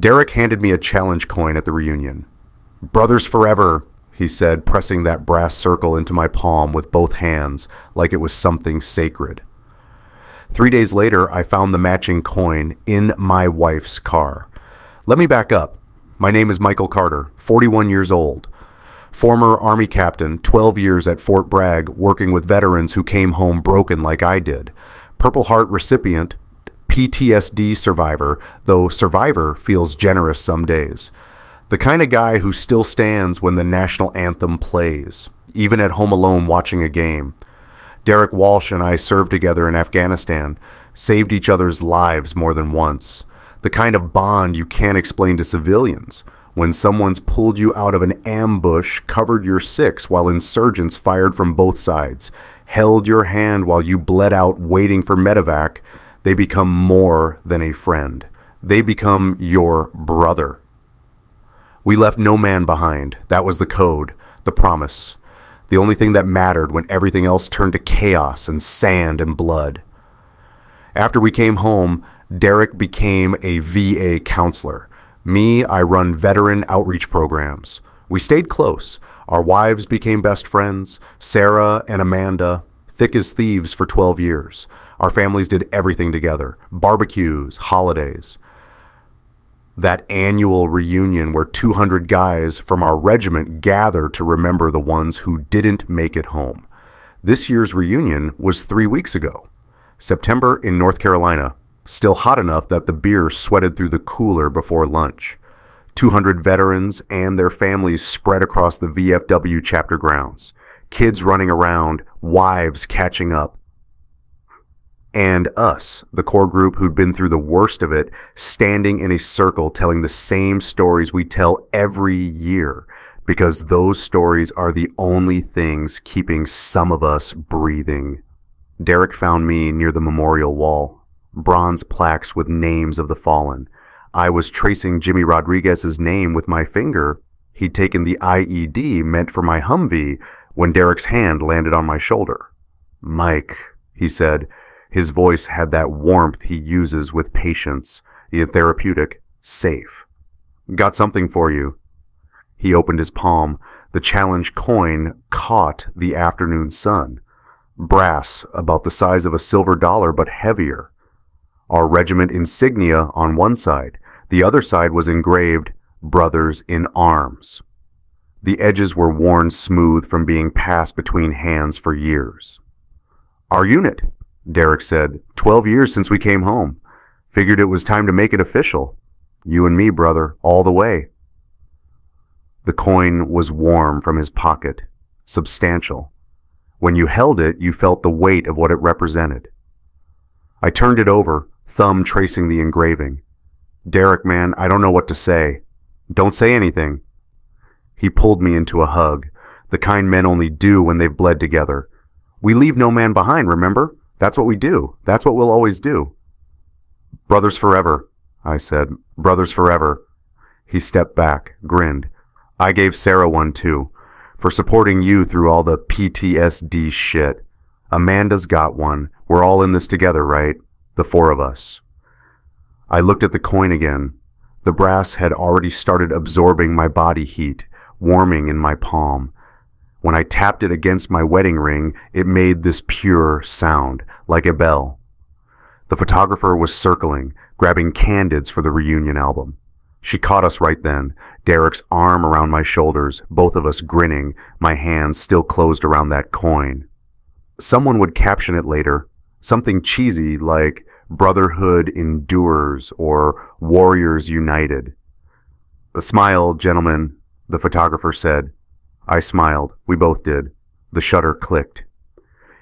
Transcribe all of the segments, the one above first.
Derek handed me a challenge coin at the reunion. "Brothers forever," he said, pressing that brass circle into my palm with both hands like it was something sacred. 3 days later, I found the matching coin in my wife's car. Let me back up. My name is Michael Carter, 41 years old. Former Army captain, 12 years at Fort Bragg, working with veterans who came home broken like I did. Purple Heart recipient, PTSD survivor, though survivor feels generous some days. The kind of guy who still stands when the national anthem plays, even at home alone watching a game. Derek Walsh and I served together in Afghanistan, saved each other's lives more than once. The kind of bond you can't explain to civilians. When someone's pulled you out of an ambush, covered your six while insurgents fired from both sides, held your hand while you bled out waiting for medevac, they become more than a friend. They become your brother. We left no man behind. That was the code, the promise. The only thing that mattered when everything else turned to chaos and sand and blood. After we came home, Derek became a VA counselor. Me, I run veteran outreach programs. We stayed close. Our wives became best friends. Sarah and Amanda, thick as thieves for 12 years. Our families did everything together. Barbecues, holidays. That annual reunion where 200 guys from our regiment gather to remember the ones who didn't make it home. This year's reunion was 3 weeks ago. September in North Carolina. Still hot enough that the beer sweated through the cooler before lunch. 200 veterans and their families spread across the VFW chapter grounds. Kids running around, wives catching up. And us, the core group who'd been through the worst of it, standing in a circle telling the same stories we tell every year, because those stories are the only things keeping some of us breathing. Derek found me near the memorial wall, bronze plaques with names of the fallen. I was tracing Jimmy Rodriguez's name with my finger. He'd taken the IED meant for my Humvee when Derek's hand landed on my shoulder. "Mike," he said. His voice had that warmth he uses with patients, yet therapeutic, safe. "Got something for you." He opened his palm. The challenge coin caught the afternoon sun. Brass, about the size of a silver dollar, but heavier. Our regiment insignia on one side. The other side was engraved, "Brothers in Arms." The edges were worn smooth from being passed between hands for years. "Our unit," Derek said. 12 years since we came home. Figured it was time to make it official. You and me, brother, all the way." The coin was warm from his pocket, substantial. When you held it, you felt the weight of what it represented. I turned it over, thumb tracing the engraving. "Derek, man, I don't know what to say." "Don't say anything." He pulled me into a hug, the kind men only do when they've bled together. "We leave no man behind, remember? That's what we do. That's what we'll always do." "Brothers forever," I said. "Brothers forever." He stepped back, grinned. "I gave Sarah one too, for supporting you through all the PTSD shit. Amanda's got one. We're all in this together, right? The four of us." I looked at the coin again. The brass had already started absorbing my body heat, warming in my palm. When I tapped it against my wedding ring, it made this pure sound, like a bell. The photographer was circling, grabbing candids for the reunion album. She caught us right then, Derek's arm around my shoulders, both of us grinning, my hands still closed around that coin. Someone would caption it later, something cheesy like "Brotherhood endures" or "Warriors united." "A smile, gentlemen," the photographer said. I smiled. We both did. The shutter clicked.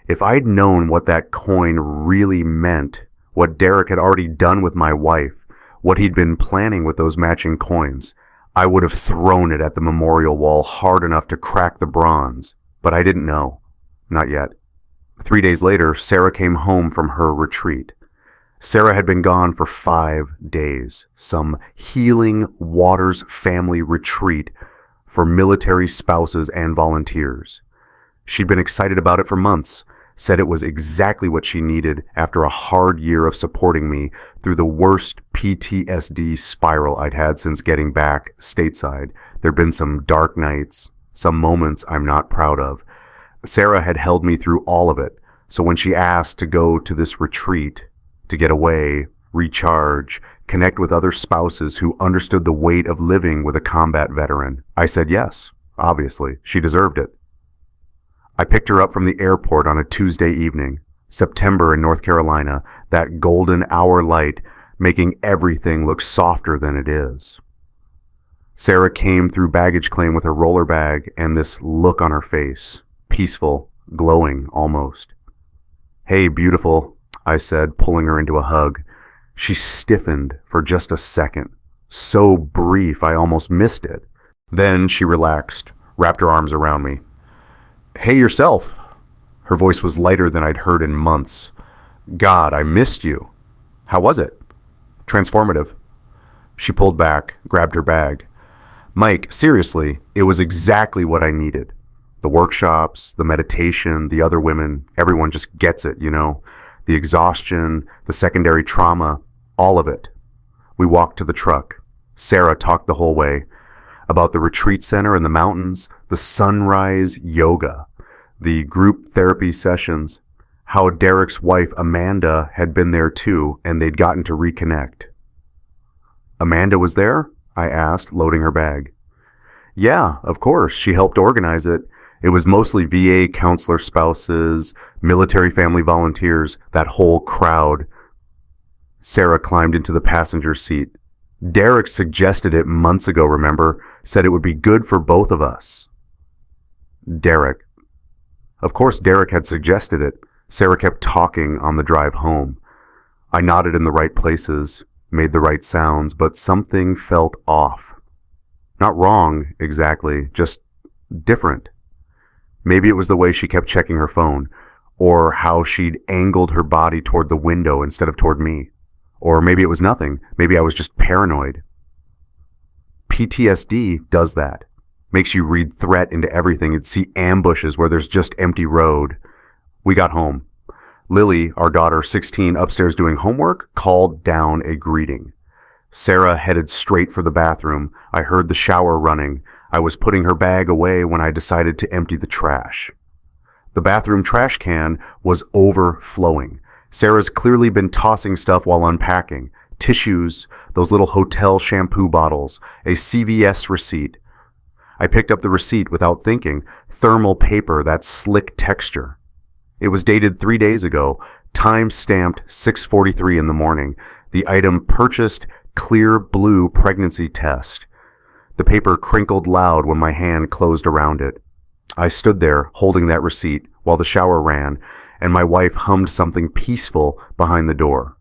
If I'd known what that coin really meant, what Derek had already done with my wife, what he'd been planning with those matching coins, I would have thrown it at the memorial wall hard enough to crack the bronze. But I didn't know. Not yet. 3 days later, Sarah came home from her retreat. Sarah had been gone for 5 days. Some Healing Waters family retreat for military spouses and volunteers. She'd been excited about it for months. said it was exactly what she needed after a hard year of supporting me through the worst PTSD spiral I'd had since getting back stateside. There'd been some dark nights, some moments I'm not proud of. Sarah had held me through all of it, so when she asked to go to this retreat, to get away, recharge, connect with other spouses who understood the weight of living with a combat veteran, I said yes, obviously. She deserved it. I picked her up from the airport on a Tuesday evening, September in North Carolina, that golden hour light making everything look softer than it is. Sarah came through baggage claim with her roller bag and this look on her face, peaceful, glowing almost. "Hey, beautiful," I said, pulling her into a hug. She stiffened for just a second, so brief I almost missed it. Then she relaxed, wrapped her arms around me. "Hey, yourself." Her voice was lighter than I'd heard in months. "God, I missed you. How was it?" "Transformative." She pulled back, grabbed her bag. "Mike, seriously, it was exactly what I needed. The workshops, the meditation, the other women, everyone just gets it, you know. The exhaustion, the secondary trauma, all of it." We walked to the truck. Sarah talked the whole way about the retreat center in the mountains, the sunrise yoga, the group therapy sessions, how Derek's wife Amanda had been there too, and they'd gotten to reconnect. "Amanda was there?" I asked, loading her bag. "Yeah, of course. She helped organize it. It was mostly VA counselor spouses, military family volunteers, that whole crowd." Sarah climbed into the passenger seat. "Derek suggested it months ago, remember? Said it would be good for both of us." Derek. Of course Derek had suggested it. Sarah kept talking on the drive home. I nodded in the right places, made the right sounds, but something felt off. Not wrong, exactly, just different. Maybe it was the way she kept checking her phone, or how she'd angled her body toward the window instead of toward me. Or maybe it was nothing. Maybe I was just paranoid. PTSD does that. Makes you read threat into everything and see ambushes where there's just empty road. We got home. Lily, our daughter, 16, upstairs doing homework, called down a greeting. Sarah headed straight for the bathroom. I heard the shower running. I was putting her bag away when I decided to empty the trash. The bathroom trash can was overflowing. Sarah's clearly been tossing stuff while unpacking. Tissues, those little hotel shampoo bottles, a CVS receipt. I picked up the receipt without thinking. Thermal paper, that slick texture. It was dated 3 days ago, time-stamped 6:43 in the morning. The item purchased, clear blue pregnancy test. The paper crinkled loud when my hand closed around it. I stood there, holding that receipt, while the shower ran, and my wife hummed something peaceful behind the door.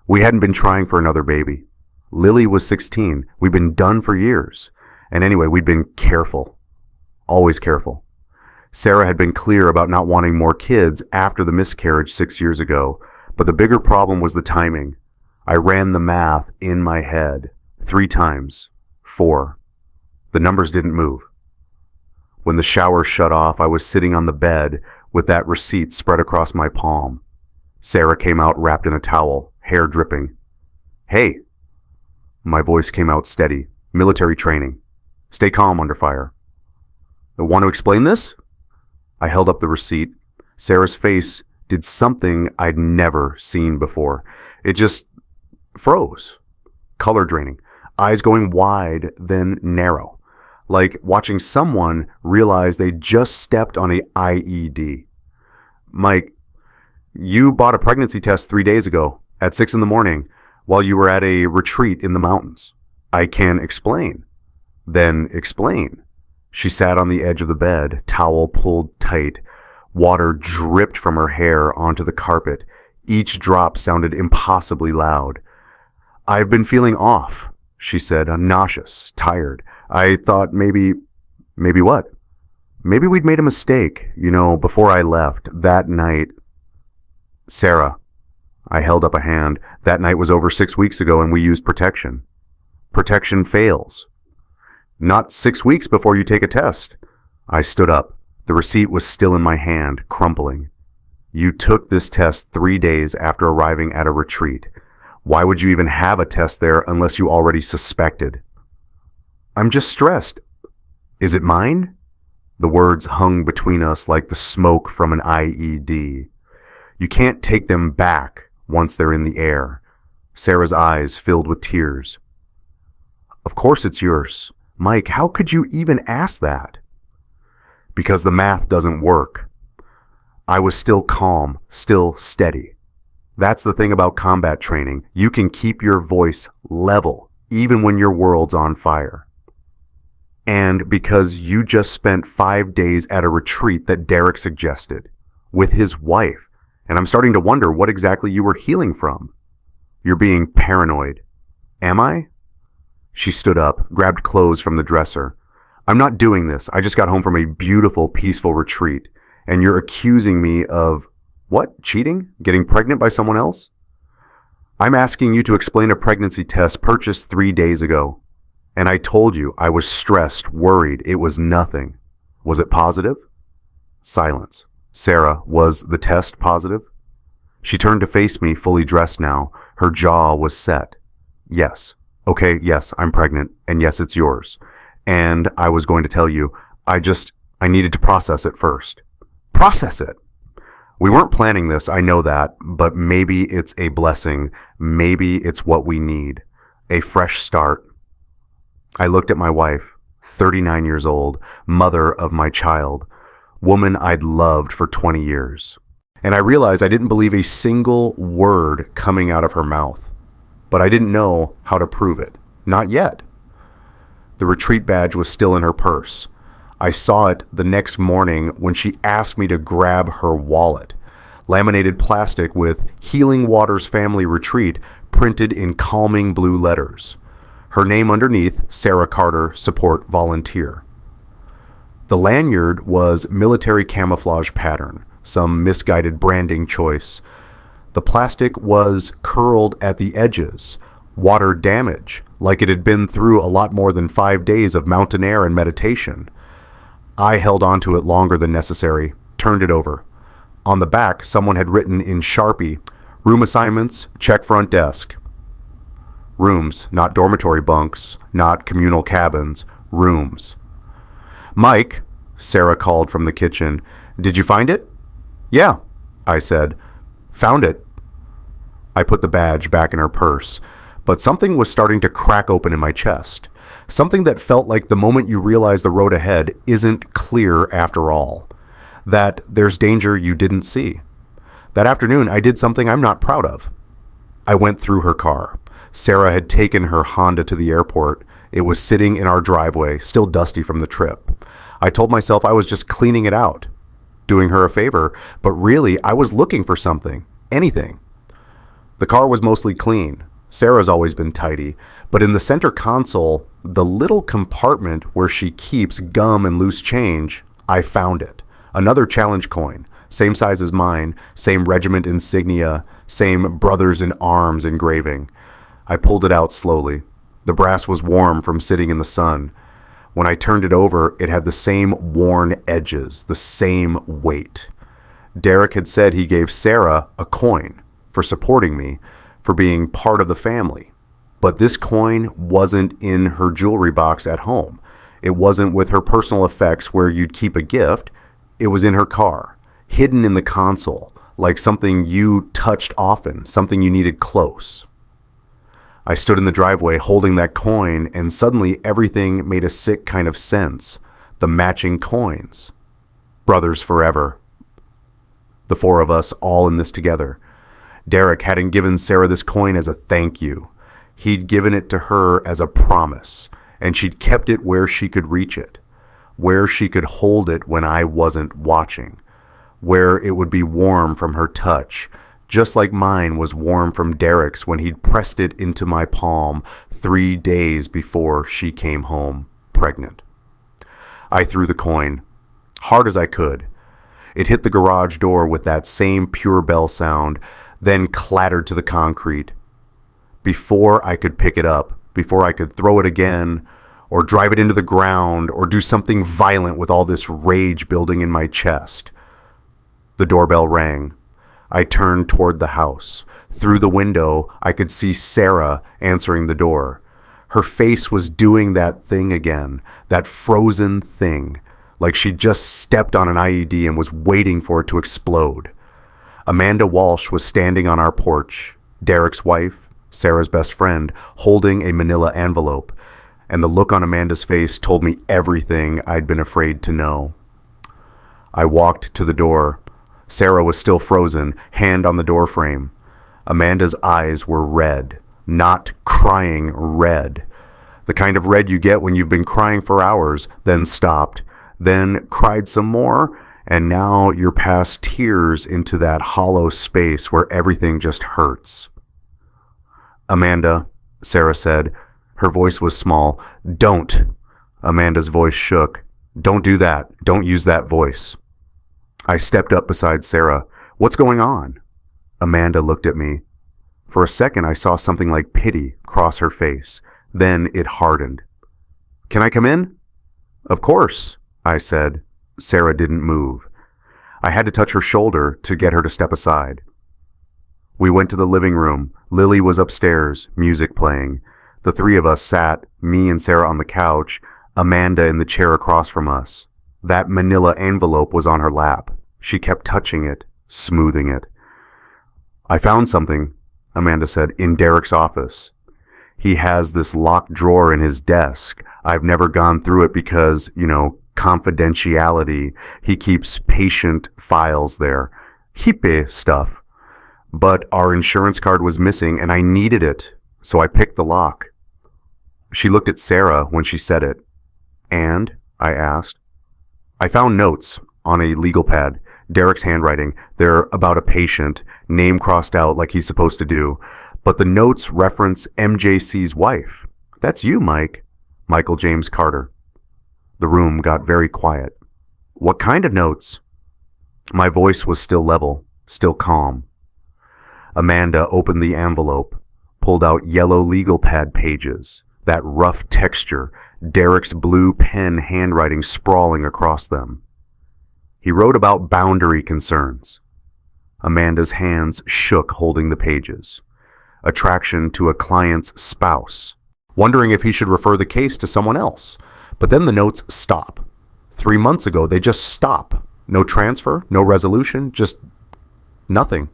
We hadn't been trying for another baby. Lily was 16. We'd been done for years. And anyway, we'd been careful. Always careful. Sarah had been clear about not wanting more kids after the miscarriage 6 years ago, but the bigger problem was the timing. I ran the math in my head. 3 times. 4. The numbers didn't move. When the shower shut off, I was sitting on the bed with that receipt spread across my palm. Sarah came out wrapped in a towel, hair dripping. "Hey." My voice came out steady. "Military training. Stay calm under fire." "Want to explain this?" I held up the receipt. Sarah's face did something I'd never seen before. It just froze. Color draining. Eyes going wide, then narrow. Like watching someone realize they just stepped on a IED. "Mike, you bought a pregnancy test 3 days ago at 6 in the morning while you were at a retreat in the mountains. I can explain." "Then explain." She sat on the edge of the bed, towel pulled tight. Water dripped from her hair onto the carpet. Each drop sounded impossibly loud. "I've been feeling off," she said, nauseous, tired. "I thought maybe what? Maybe we'd made a mistake, before I left, that night." "Sarah," I held up a hand, "that night was over 6 weeks ago and we used protection. Protection fails. Not 6 weeks before you take a test." I stood up. The receipt was still in my hand, crumpling. You took this test 3 days after arriving at a retreat. Why would you even have a test there unless you already suspected? I'm just stressed. Is it mine? The words hung between us like the smoke from an IED. You can't take them back once they're in the air. Sarah's eyes filled with tears. Of course it's yours. Mike, how could you even ask that? Because the math doesn't work. I was still calm, still steady. That's the thing about combat training. You can keep your voice level, even when your world's on fire. And because you just spent 5 days at a retreat that Derek suggested, with his wife, and I'm starting to wonder what exactly you were healing from. You're being paranoid. Am I? She stood up, grabbed clothes from the dresser. I'm not doing this. I just got home from a beautiful, peaceful retreat, and you're accusing me of, what, cheating? Getting pregnant by someone else? I'm asking you to explain a pregnancy test purchased 3 days ago. And I told you I was stressed, worried. It was nothing. Was it positive? Silence. Sarah, was the test positive? She turned to face me, fully dressed now. Her jaw was set. Yes. Okay, yes, I'm pregnant. And yes, it's yours. And I was going to tell you, I needed to process it first. Process it? We weren't planning this, I know that, but maybe it's a blessing. Maybe it's what we need. A fresh start. I looked at my wife, 39 years old, mother of my child, woman I'd loved for 20 years. And I realized I didn't believe a single word coming out of her mouth. But I didn't know how to prove it. Not yet. The retreat badge was still in her purse. I saw it the next morning when she asked me to grab her wallet. Laminated plastic with Healing Waters Family Retreat printed in calming blue letters. Her name underneath, Sarah Carter, Support Volunteer. The lanyard was military camouflage pattern, some misguided branding choice. The plastic was curled at the edges, water damage, like it had been through a lot more than 5 days of mountain air and meditation. I held onto it longer than necessary, turned it over. On the back, someone had written in Sharpie, room assignments, check front desk. Rooms, not dormitory bunks, not communal cabins, rooms. Mike, Sarah called from the kitchen, did you find it? Yeah, I said. Found it. I put the badge back in her purse, but something was starting to crack open in my chest. Something that felt like the moment you realize the road ahead isn't clear after all. That there's danger you didn't see. That afternoon, I did something I'm not proud of. I went through her car. Sarah had taken her Honda to the airport. It was sitting in our driveway, still dusty from the trip. I told myself I was just cleaning it out, doing her a favor, but really I was looking for something, anything. The car was mostly clean. Sarah's always been tidy, but in the center console, the little compartment where she keeps gum and loose change, I found it. Another challenge coin, same size as mine, same regiment insignia, same Brothers in Arms engraving. I pulled it out slowly. The brass was warm from sitting in the sun. When I turned it over, it had the same worn edges, the same weight. Derek had said he gave Sarah a coin for supporting me, for being part of the family. But this coin wasn't in her jewelry box at home. It wasn't with her personal effects where you'd keep a gift. It was in her car, hidden in the console, like something you touched often, something you needed close. I stood in the driveway holding that coin, and suddenly everything made a sick kind of sense. The matching coins. Brothers forever. The four of us all in this together. Derek hadn't given Sarah this coin as a thank you. He'd given it to her as a promise, and she'd kept it where she could reach it, where she could hold it when I wasn't watching, where it would be warm from her touch, just like mine was warm from Derek's when he'd pressed it into my palm 3 days before she came home, pregnant. I threw the coin, hard as I could. It hit the garage door with that same pure bell sound, then clattered to the concrete. Before I could pick it up, before I could throw it again, or drive it into the ground, or do something violent with all this rage building in my chest, the doorbell rang. I turned toward the house. Through the window, I could see Sarah answering the door. Her face was doing that thing again, that frozen thing, like she'd just stepped on an IED and was waiting for it to explode. Amanda Walsh was standing on our porch, Derek's wife, Sarah's best friend, holding a manila envelope, and the look on Amanda's face told me everything I'd been afraid to know. I walked to the door. Sarah was still frozen, hand on the doorframe. Amanda's eyes were red, not crying red. The kind of red you get when you've been crying for hours, then stopped, then cried some more, and now you're past tears into that hollow space where everything just hurts. "Amanda," Sarah said. Her voice was small. "Don't." Amanda's voice shook. "Don't do that. Don't use that voice." I stepped up beside Sarah. "What's going on?" Amanda looked at me. For a second, I saw something like pity cross her face. Then it hardened. "Can I come in?" "Of course," I said. Sarah didn't move. I had to touch her shoulder to get her to step aside. We went to the living room. Lily was upstairs, music playing. The three of us sat, me and Sarah on the couch, Amanda in the chair across from us. That manila envelope was on her lap. She kept touching it, smoothing it. "I found something," Amanda said, "in Derek's office. He has this locked drawer in his desk. I've never gone through it because, confidentiality. He keeps patient files there. Hippe stuff. But our insurance card was missing and I needed it, so I picked the lock." She looked at Sarah when she said it. "And?" I asked. "I found notes on a legal pad, Derek's handwriting. They're about a patient, name crossed out like he's supposed to do. But the notes reference MJC's wife. That's you, Mike. Michael James Carter." The room got very quiet. "What kind of notes?" My voice was still level, still calm. Amanda opened the envelope, pulled out yellow legal pad pages, that rough texture, Derek's blue pen handwriting sprawling across them. He wrote about boundary concerns. Amanda's hands shook holding the pages. Attraction to a client's spouse. Wondering if he should refer the case to someone else. But then the notes stop. 3 months ago, they just stop. No transfer, no resolution, just nothing.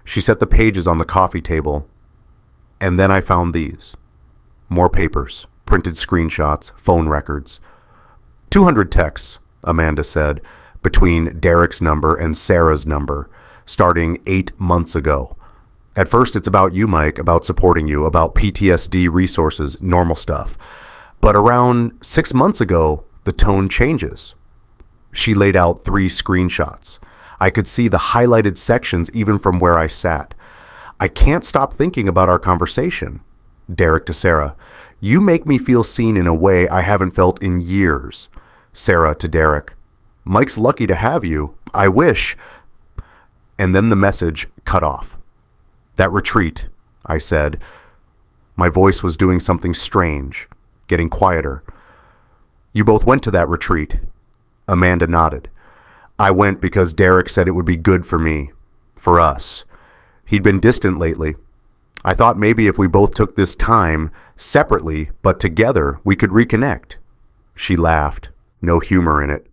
She set the pages on the coffee table. And then I found these. More papers, printed screenshots, phone records. 200 texts, Amanda said, between Derek's number and Sarah's number, starting 8 months ago. At first, it's about you, Mike, about supporting you, about PTSD resources, normal stuff. But around 6 months ago, the tone changes. She laid out 3 screenshots. I could see the highlighted sections even from where I sat. "I can't stop thinking about our conversation." Derek to Sarah. "You make me feel seen in a way I haven't felt in years." Sarah to Derek. "Mike's lucky to have you. I wish." And then the message cut off. "That retreat," I said. My voice was doing something strange, getting quieter. "You both went to that retreat." Amanda nodded. "I went because Derek said it would be good for me, for us. He'd been distant lately. I thought maybe if we both took this time, separately, but together, we could reconnect." She laughed, no humor in it.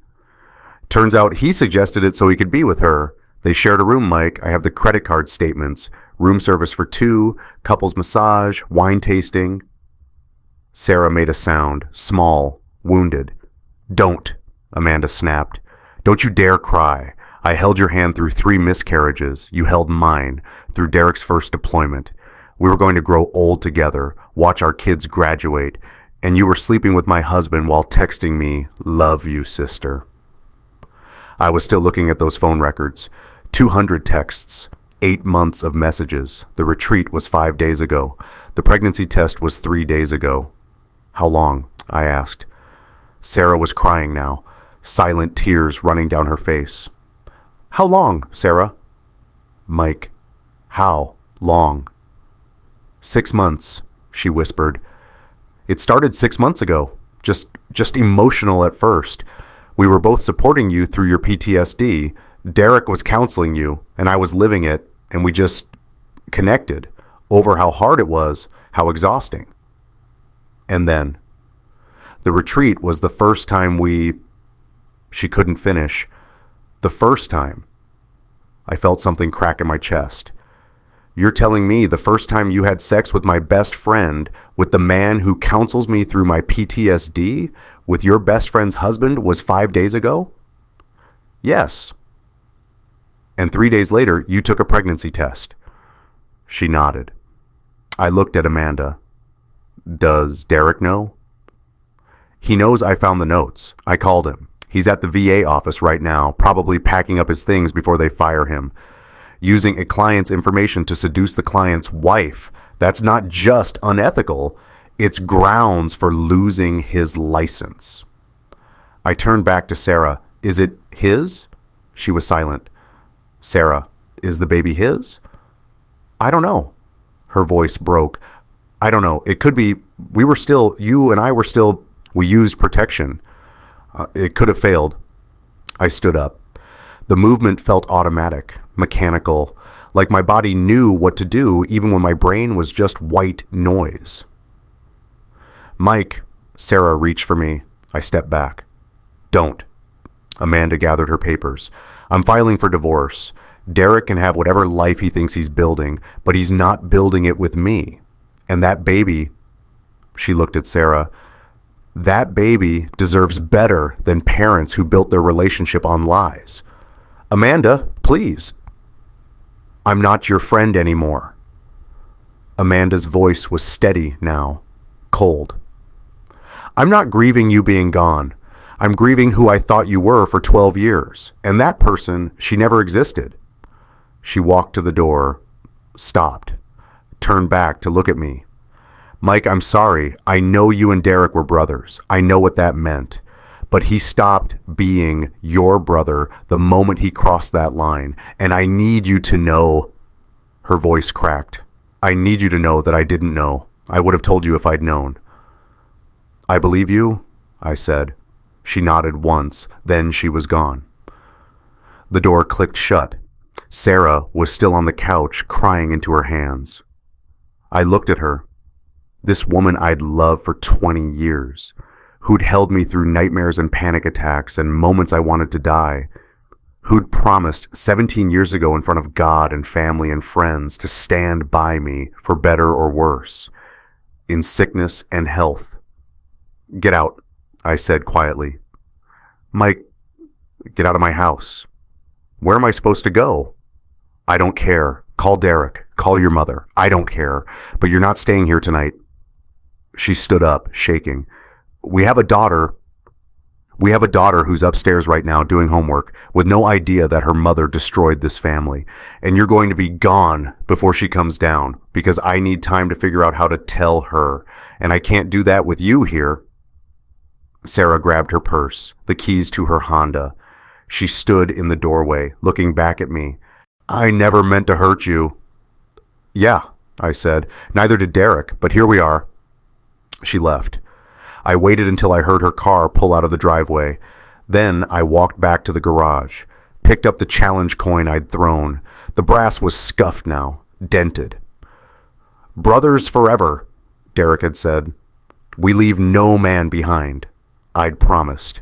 "Turns out he suggested it so he could be with her. They shared a room, Mike. I have the credit card statements. Room service for 2, couples massage, wine tasting." Sarah made a sound, small, wounded. "Don't," Amanda snapped. "Don't you dare cry. I held your hand through 3 miscarriages. You held mine through Derek's first deployment. We were going to grow old together, watch our kids graduate, and you were sleeping with my husband while texting me, 'Love you, sister.'" I was still looking at those phone records. 200 texts, 8 months of messages. The retreat was 5 days ago. The pregnancy test was 3 days ago. "How long?" I asked. Sarah was crying now, silent tears running down her face. "How long, Sarah?" "Mike, how long?" 6 months, she whispered. "It started 6 months ago. Just emotional at first. We were both supporting you through your PTSD. Derek was counseling you, and I was living it, and we just connected over how hard it was, how exhausting. And then, the retreat was the first time She couldn't finish. The first time. I felt something crack in my chest. You're telling me the first time you had sex with my best friend, with the man who counsels me through my PTSD, with your best friend's husband, was 5 days ago? Yes. And 3 days later, you took a pregnancy test. She nodded. I looked at Amanda. Does Derek know? He knows I found the notes. I called him. He's at the VA office right now, probably packing up his things before they fire him. Using a client's information to seduce the client's wife. That's not just unethical, it's grounds for losing his license. I turned back to Sarah. Is it his? She was silent. Sarah, is the baby his? I don't know. Her voice broke. I don't know. It could be, you and I were still, we used protection. It could have failed. I stood up. The movement felt automatic, mechanical, like my body knew what to do even when my brain was just white noise. Mike, Sarah reached for me. I stepped back. Don't. Amanda gathered her papers. I'm filing for divorce. Derek can have whatever life he thinks he's building, but he's not building it with me. And that baby, she looked at Sarah, that baby deserves better than parents who built their relationship on lies. Amanda, please. I'm not your friend anymore. Amanda's voice was steady now, cold. I'm not grieving you being gone. I'm grieving who I thought you were for 12 years. And that person, she never existed. She walked to the door, stopped, turned back to look at me. Mike, I'm sorry. I know you and Derek were brothers. I know what that meant. But he stopped being your brother the moment he crossed that line. And I need you to know. Her voice cracked. I need you to know that I didn't know. I would have told you if I'd known. I believe you, I said. She nodded once, then she was gone. The door clicked shut. Sarah was still on the couch, crying into her hands. I looked at her. This woman I'd loved for 20 years, who'd held me through nightmares and panic attacks and moments I wanted to die, who'd promised 17 years ago in front of God and family and friends to stand by me for better or worse, in sickness and health. Get out, I said quietly. Mike, get out of my house. Where am I supposed to go? I don't care. Call Derek. Call your mother. I don't care. But you're not staying here tonight. She stood up, shaking. We have a daughter who's upstairs right now doing homework with no idea that her mother destroyed this family. And you're going to be gone before she comes down because I need time to figure out how to tell her. And I can't do that with you here. Sarah grabbed her purse, the keys to her Honda. She stood in the doorway, looking back at me. I never meant to hurt you. Yeah, I said. Neither did Derek, but here we are. She left. I waited until I heard her car pull out of the driveway. Then I walked back to the garage, picked up the challenge coin I'd thrown. The brass was scuffed now, dented. Brothers forever, Derek had said. We leave no man behind. I'd promised.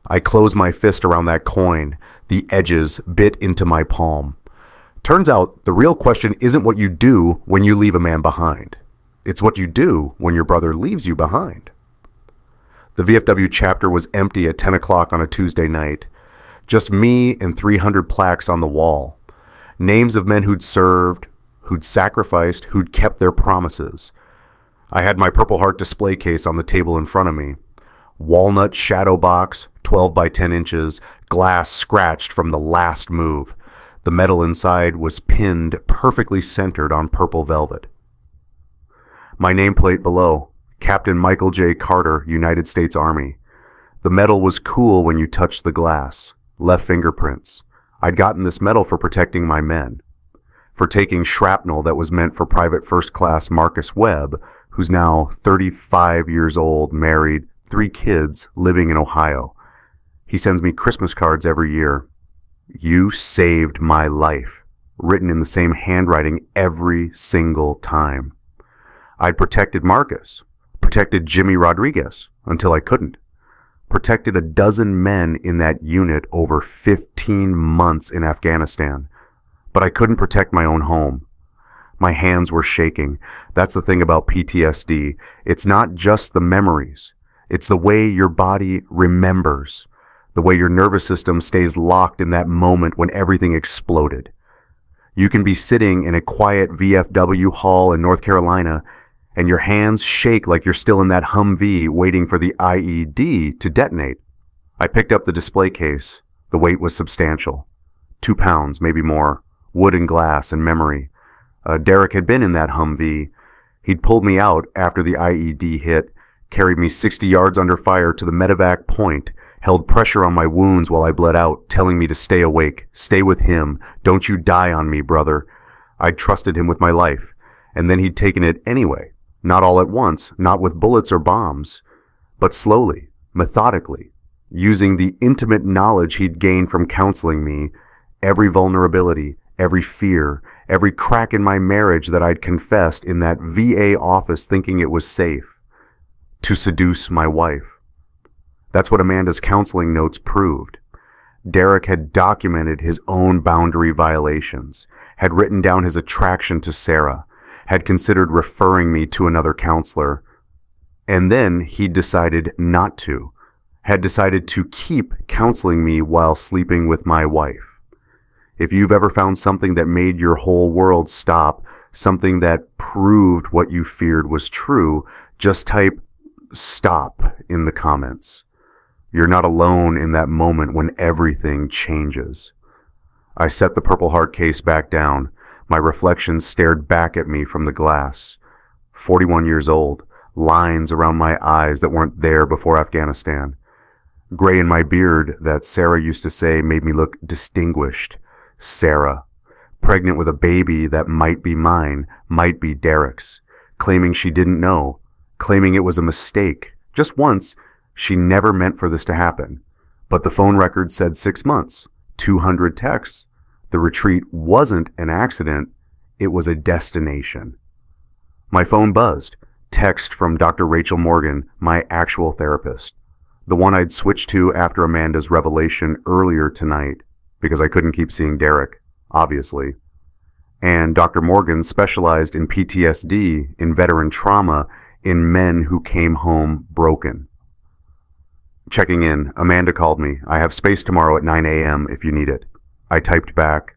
I closed my fist around that coin. The edges bit into my palm. Turns out the real question isn't what you do when you leave a man behind. It's what you do when your brother leaves you behind. The VFW chapter was empty at 10 o'clock on a Tuesday night. Just me and 300 plaques on the wall. Names of men who'd served, who'd sacrificed, who'd kept their promises. I had my Purple Heart display case on the table in front of me. Walnut shadow box, 12 by 10 inches, glass scratched from the last move. The metal inside was pinned perfectly centered on purple velvet. My nameplate below, Captain Michael J. Carter, United States Army. The metal was cool when you touched the glass. Left fingerprints. I'd gotten this medal for protecting my men. For taking shrapnel that was meant for Private First Class Marcus Webb, who's now 35 years old, married, 3 kids, living in Ohio. He sends me Christmas cards every year. You saved my life, written in the same handwriting every single time. I'd protected Marcus, protected Jimmy Rodriguez until I couldn't, protected a dozen men in that unit over 15 months in Afghanistan, but I couldn't protect my own home. My hands were shaking. That's the thing about PTSD. It's not just the memories. It's the way your body remembers, the way your nervous system stays locked in that moment when everything exploded. You can be sitting in a quiet VFW hall in North Carolina and your hands shake like you're still in that Humvee waiting for the IED to detonate. I picked up the display case. The weight was substantial. 2 pounds, maybe more. Wood and glass and memory. Derek had been in that Humvee. He'd pulled me out after the IED hit, carried me 60 yards under fire to the medevac point, held pressure on my wounds while I bled out, telling me to stay awake, stay with him, don't you die on me, brother. I'd trusted him with my life, and then he'd taken it anyway. Not all at once, not with bullets or bombs, but slowly, methodically, using the intimate knowledge he'd gained from counseling me, every vulnerability, every fear, every crack in my marriage that I'd confessed in that VA office thinking it was safe, to seduce my wife. That's what Amanda's counseling notes proved. Derek had documented his own boundary violations, had written down his attraction to Sarah, had considered referring me to another counselor, and then he decided not to, had decided to keep counseling me while sleeping with my wife. If you've ever found something that made your whole world stop, something that proved what you feared was true, just type "stop" in the comments. You're not alone in that moment when everything changes. I set the Purple Heart case back down. My reflection stared back at me from the glass. 41 years old, lines around my eyes that weren't there before Afghanistan. Gray in my beard that Sarah used to say made me look distinguished. Sarah, pregnant with a baby that might be mine, might be Derek's, claiming she didn't know, claiming it was a mistake. Just once, she never meant for this to happen. But the phone record said 6 months, 200 texts. The retreat wasn't an accident, it was a destination. My phone buzzed. Text from Dr. Rachel Morgan, my actual therapist. The one I'd switched to after Amanda's revelation earlier tonight, because I couldn't keep seeing Derek, obviously. And Dr. Morgan specialized in PTSD, in veteran trauma, in men who came home broken. Checking in, Amanda called me. I have space tomorrow at 9 a.m. if you need it. I typed back,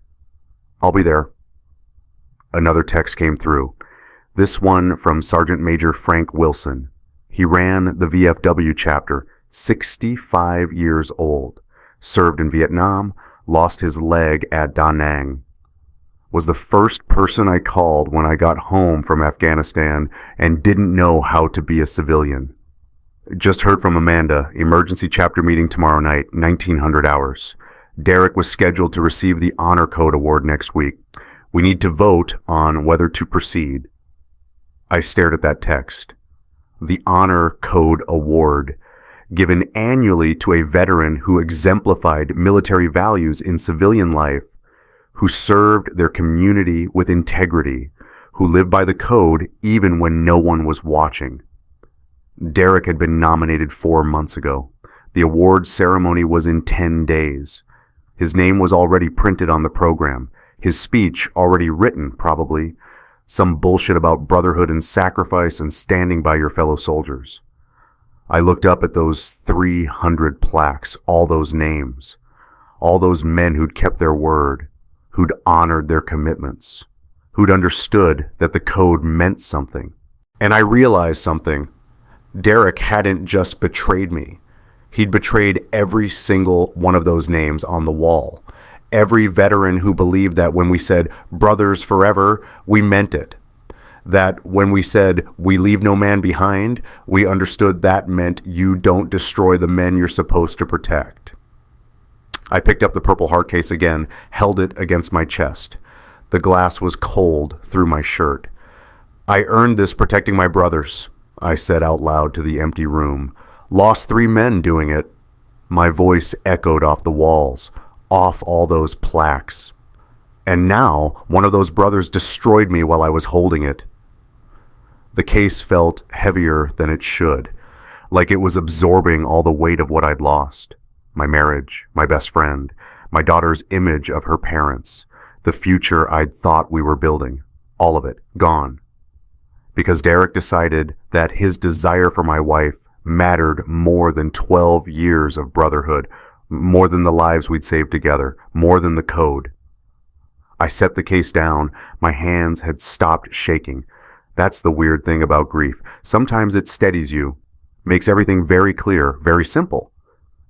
I'll be there. Another text came through. This one from Sergeant Major Frank Wilson. He ran the VFW chapter, 65 years old, served in Vietnam, lost his leg at Da Nang. Was the first person I called when I got home from Afghanistan and didn't know how to be a civilian. Just heard from Amanda, emergency chapter meeting tomorrow night, 1900 hours. Derek was scheduled to receive the Honor Code Award next week. We need to vote on whether to proceed. I stared at that text. The Honor Code Award, given annually to a veteran who exemplified military values in civilian life, who served their community with integrity, who lived by the code even when no one was watching. Derek had been nominated 4 months ago. The award ceremony was in 10 days. His name was already printed on the program. His speech already written, probably. Some bullshit about brotherhood and sacrifice and standing by your fellow soldiers. I looked up at those 300 plaques, all those names, all those men who'd kept their word, who'd honored their commitments, who'd understood that the code meant something. And I realized something. Derek hadn't just betrayed me. He'd betrayed every single one of those names on the wall. Every veteran who believed that when we said brothers forever, we meant it. That when we said we leave no man behind, we understood that meant you don't destroy the men you're supposed to protect. I picked up the Purple Heart case again, held it against my chest. The glass was cold through my shirt. I earned this protecting my brothers, I said out loud to the empty room. Lost 3 men doing it. My voice echoed off the walls. off all those plaques. And now, one of those brothers destroyed me while I was holding it. The case felt heavier than it should, like it was absorbing all the weight of what I'd lost. My marriage, my best friend, my daughter's image of her parents, the future I'd thought we were building. All of it, gone. Because Derek decided that his desire for my wife mattered more than 12 years of brotherhood, more than the lives we'd saved together, more than the code. I set the case down. My hands had stopped shaking. That's the weird thing about grief. Sometimes it steadies you, makes everything very clear, very simple.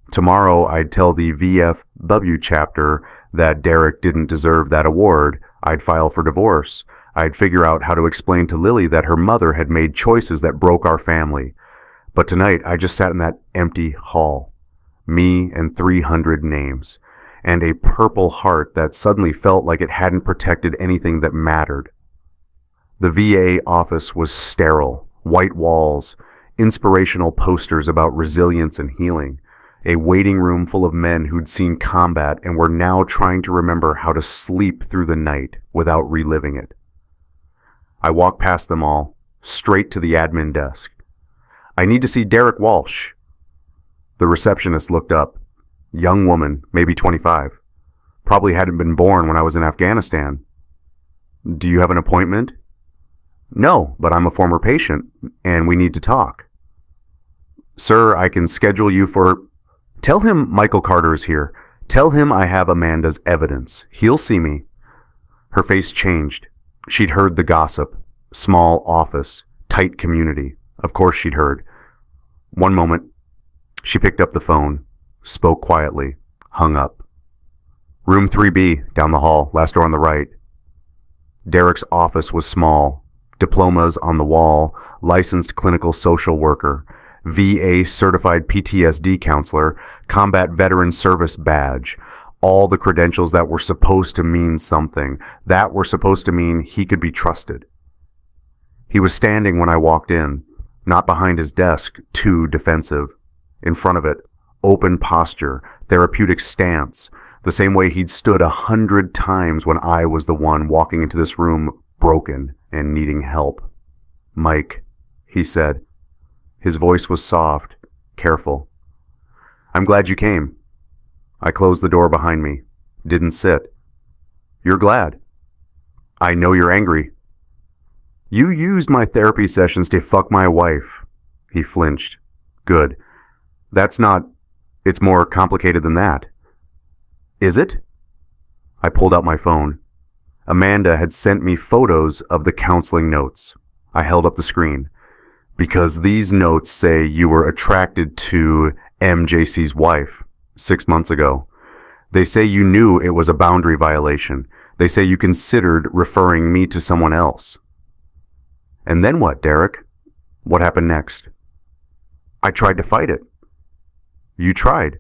Tomorrow I'd tell the VFW chapter that Derek didn't deserve that award. I'd file for divorce. I'd figure out how to explain to Lily that her mother had made choices that broke our family. But tonight I just sat in that empty hall. Me and 300 names. And a purple heart that suddenly felt like it hadn't protected anything that mattered. The VA office was sterile, white walls, inspirational posters about resilience and healing, a waiting room full of men who'd seen combat and were now trying to remember how to sleep through the night without reliving it. I walked past them all, straight to the admin desk. I need to see Derek Walsh. The receptionist looked up. Young woman, maybe 25. Probably hadn't been born when I was in Afghanistan. Do you have an appointment? No, but I'm a former patient, and we need to talk. Sir, I can schedule you for... Tell him Michael Carter is here. Tell him I have Amanda's evidence. He'll see me. Her face changed. She'd heard the gossip. Small office. Tight community. Of course she'd heard. One moment. She picked up the phone. Spoke quietly. Hung up. Room 3B, down the hall, last door on the right. Derek's office was small. Diplomas on the wall, licensed clinical social worker, VA certified PTSD counselor, combat veteran service badge. All the credentials that were supposed to mean something, that were supposed to mean he could be trusted. He was standing when I walked in, not behind his desk, too defensive. In front of it, open posture, therapeutic stance, the same way he'd stood 100 times when I was the one walking into this room broken and needing help. Mike, he said. His voice was soft, careful. I'm glad you came. I closed the door behind me. Didn't sit. You're glad. I know you're angry. You used my therapy sessions to fuck my wife. He flinched. Good. That's not... It's more complicated than that. Is it? I pulled out my phone. Amanda had sent me photos of the counseling notes. I held up the screen. Because these notes say you were attracted to MJC's wife 6 months ago. They say you knew it was a boundary violation. They say you considered referring me to someone else. And then what, Derek? What happened next? I tried to fight it. You tried.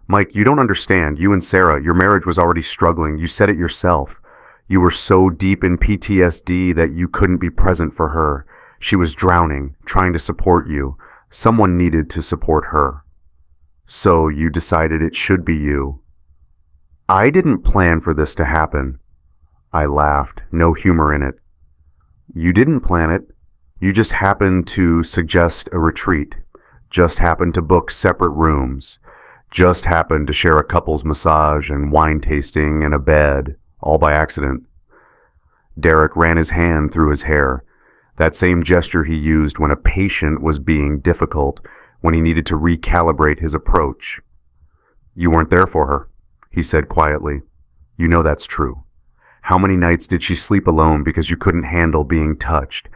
Mike, you don't understand. You and Sarah, your marriage was already struggling. You said it yourself. You were so deep in PTSD that you couldn't be present for her. She was drowning, trying to support you. Someone needed to support her. So you decided it should be you. I didn't plan for this to happen. I laughed, no humor in it. You didn't plan it. You just happened to suggest a retreat. Just happened to book separate rooms. Just happened to share a couple's massage and wine tasting and a bed, all by accident. Derek ran his hand through his hair, that same gesture he used when a patient was being difficult, when he needed to recalibrate his approach. You weren't there for her, he said quietly. You know that's true. How many nights did she sleep alone because you couldn't handle being touched?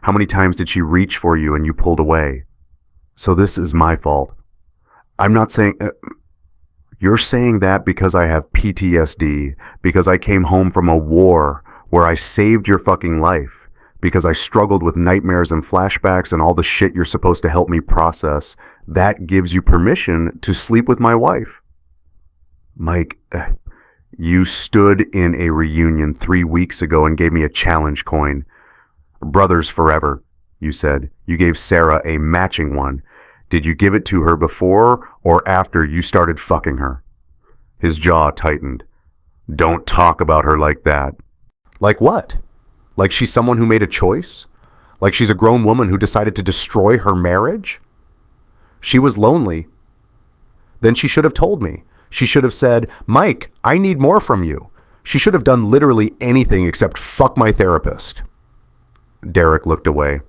How many times did she reach for you and you pulled away? So this is my fault. I'm not saying... You're saying that because I have PTSD, because I came home from a war where I saved your fucking life, because I struggled with nightmares and flashbacks and all the shit you're supposed to help me process. That gives you permission to sleep with my wife. Mike, you stood in a reunion 3 weeks ago and gave me a challenge coin. Brothers forever, you said. You gave Sarah a matching one. Did you give it to her before or after you started fucking her? His jaw tightened. Don't talk about her like that. Like what? Like she's someone who made a choice? Like she's a grown woman who decided to destroy her marriage? She was lonely. Then she should have told me. She should have said, Mike, I need more from you. She should have done literally anything except fuck my therapist. Derek looked away.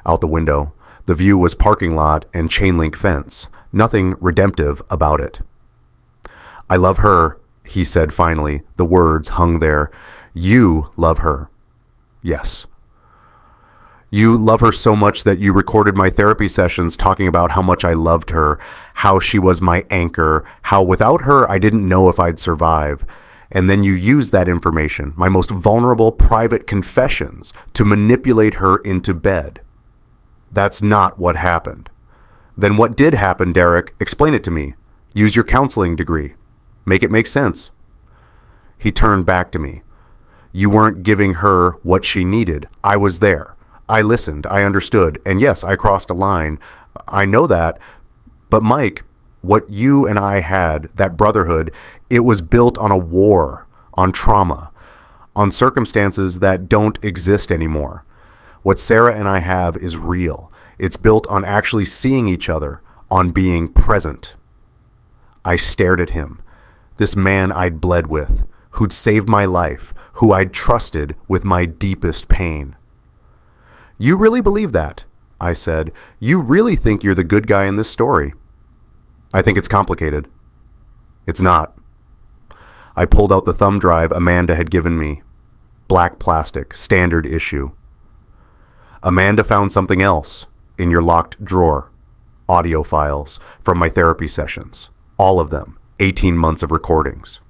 Out the window. The view was parking lot and chain link fence. Nothing redemptive about it. I love her, he said finally. The words hung there. You love her. Yes. You love her so much that you recorded my therapy sessions talking about how much I loved her, how she was my anchor, how without her I didn't know if I'd survive. And then you used that information, my most vulnerable private confessions, to manipulate her into bed. That's not what happened. Then what did happen, Derek? Explain it to me. Use your counseling degree. Make it make sense. He turned back to me. You weren't giving her what she needed. I was there. I listened. I understood. And yes, I crossed a line. I know that. But Mike, what you and I had, that brotherhood, it was built on a war, on trauma, on circumstances that don't exist anymore. What Sarah and I have is real. It's built on actually seeing each other, on being present. I stared at him, this man I'd bled with, who'd saved my life, who I'd trusted with my deepest pain. You really believe that? I said. You really think you're the good guy in this story? I think it's complicated. It's not. I pulled out the thumb drive Amanda had given me. Black plastic, standard issue. Amanda found something else in your locked drawer. Audio files from my therapy sessions. All of them. 18 months of recordings.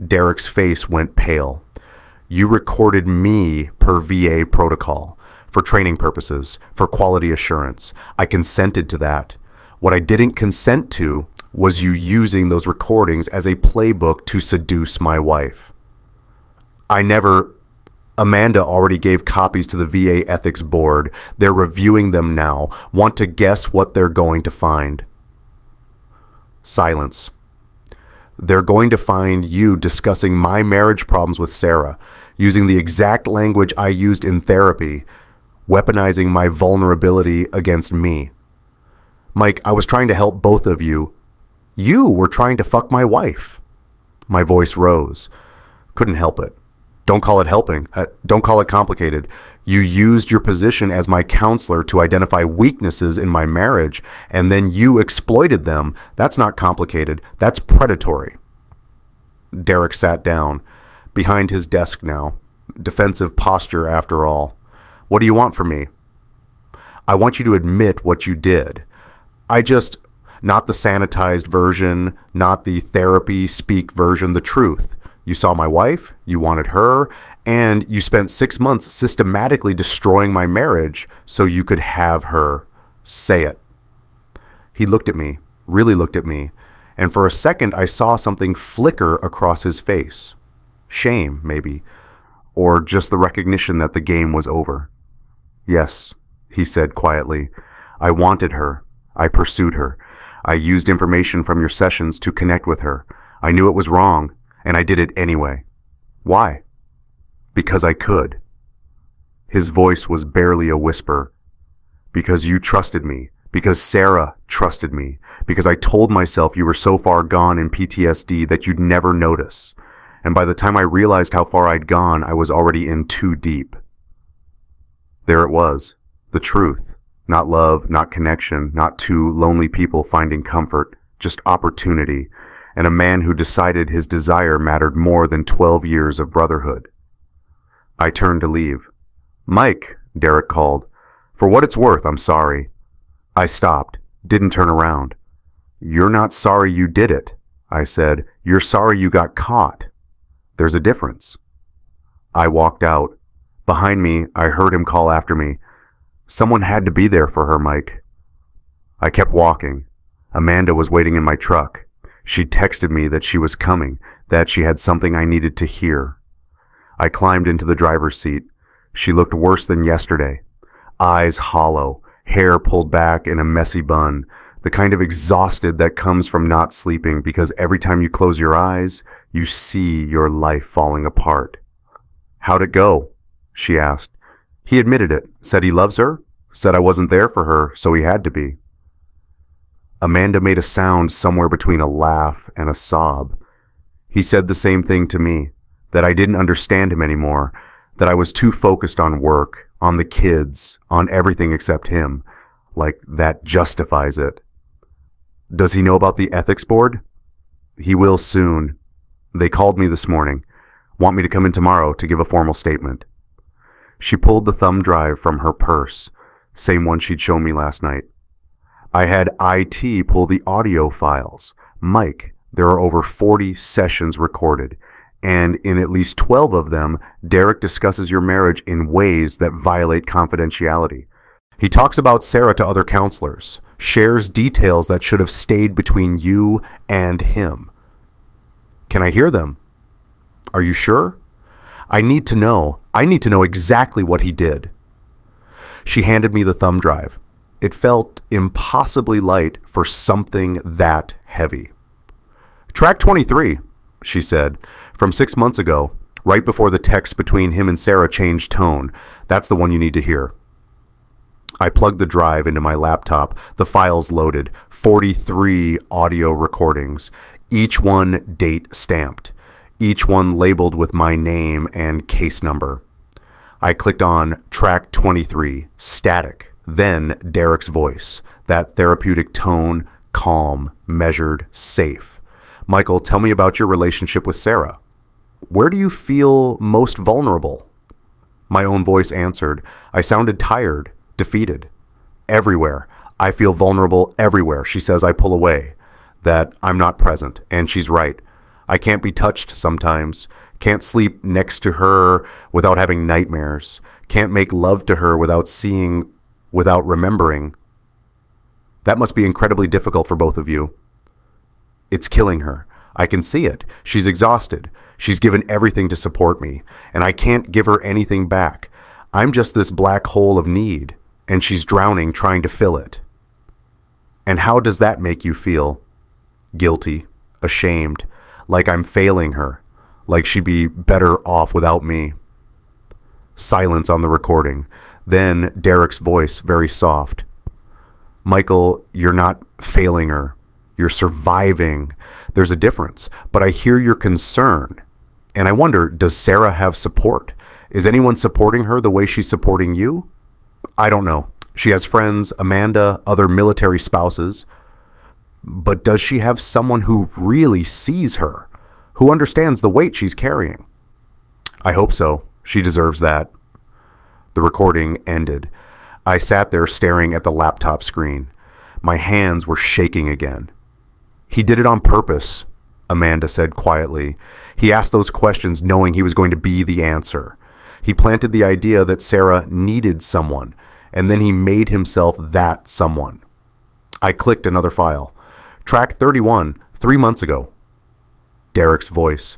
Derek's face went pale. You recorded me per VA protocol. For training purposes, for quality assurance. I consented to that. What I didn't consent to was you using those recordings as a playbook to seduce my wife. Amanda already gave copies to the VA ethics board. They're reviewing them now. Want to guess what they're going to find? Silence. They're going to find you discussing my marriage problems with Sarah, using the exact language I used in therapy, weaponizing my vulnerability against me. Mike, I was trying to help both of you. You were trying to fuck my wife. My voice rose. Couldn't help it. Don't call it helping. Don't call it complicated. You used your position as my counselor to identify weaknesses in my marriage, and then you exploited them. That's not complicated. That's predatory. Derek sat down, behind his desk now. Defensive posture after all. What do you want from me? I want you to admit what you did. Not the sanitized version, not the therapy speak version, the truth. You saw my wife, you wanted her, and you spent 6 months systematically destroying my marriage so you could have her. Say it. He looked at me, really looked at me, and for a second I saw something flicker across his face. Shame, maybe, or just the recognition that the game was over. Yes, he said quietly. I wanted her. I pursued her. I used information from your sessions to connect with her. I knew it was wrong, and I did it anyway. Why? Because I could. His voice was barely a whisper. Because you trusted me. Because Sarah trusted me. Because I told myself you were so far gone in PTSD that you'd never notice. And by the time I realized how far I'd gone, I was already in too deep. There it was. The truth. Not love, not connection, not two lonely people finding comfort, just opportunity, and a man who decided his desire mattered more than 12 years of brotherhood. I turned to leave. Mike, Derek called. For what it's worth, I'm sorry. I stopped, didn't turn around. You're not sorry you did it, I said. You're sorry you got caught. There's a difference. I walked out. Behind me, I heard him call after me. Someone had to be there for her, Mike. I kept walking. Amanda was waiting in my truck. She'd texted me that she was coming, that she had something I needed to hear. I climbed into the driver's seat. She looked worse than yesterday. Eyes hollow, hair pulled back in a messy bun, The kind of exhausted that comes from not sleeping because every time you close your eyes, you see your life falling apart. "How'd it go?" she asked. He admitted it, said he loves her, said I wasn't there for her, so he had to be. Amanda made a sound somewhere between a laugh and a sob. He said the same thing to me, that I didn't understand him anymore, that I was too focused on work, on the kids, on everything except him, like that justifies it. Does he know about the ethics board? He will soon. They called me this morning, want me to come in tomorrow to give a formal statement. She pulled the thumb drive from her purse, same one she'd shown me last night. I had IT pull the audio files. Mike, there are over 40 sessions recorded, and in at least 12 of them, Derek discusses your marriage in ways that violate confidentiality. He talks about Sarah to other counselors, shares details that should have stayed between you and him. Can I hear them? Are you sure? I need to know. I need to know exactly what he did. She handed me the thumb drive. It felt impossibly light for something that heavy. Track 23, she said, from 6 months ago, right before the text between him and Sarah changed tone. That's the one you need to hear. I plugged the drive into my laptop. The files loaded. 43 audio recordings, each one date stamped, each one labeled with my name and case number. I clicked on track 23, static. Then Derek's voice, that therapeutic tone, calm, measured, safe. Michael, tell me about your relationship with Sarah. Where do you feel most vulnerable? My own voice answered. I sounded tired, defeated. Everywhere. I feel vulnerable everywhere. She says I pull away, that I'm not present, and she's right. I can't be touched sometimes. Can't sleep next to her without having nightmares. Can't make love to her without seeing, without remembering. That must be incredibly difficult for both of you. It's killing her. I can see it. She's exhausted. She's given everything to support me, and I can't give her anything back. I'm just this black hole of need, and she's drowning trying to fill it. And how does that make you feel? Guilty, ashamed, like I'm failing her, like she'd be better off without me. Silence on the recording. Then Derek's voice, very soft. Michael, you're not failing her. You're surviving. There's a difference, but I hear your concern. And I wonder, does Sarah have support? Is anyone supporting her the way she's supporting you? I don't know. She has friends, Amanda, other military spouses. But does she have someone who really sees her, who understands the weight she's carrying? I hope so. She deserves that. The recording ended. I sat there staring at the laptop screen. My hands were shaking again. He did it on purpose, Amanda said quietly. He asked those questions knowing he was going to be the answer. He planted the idea that Sarah needed someone, and then he made himself that someone. I clicked another file. Track 31, 3 months ago. Derek's voice.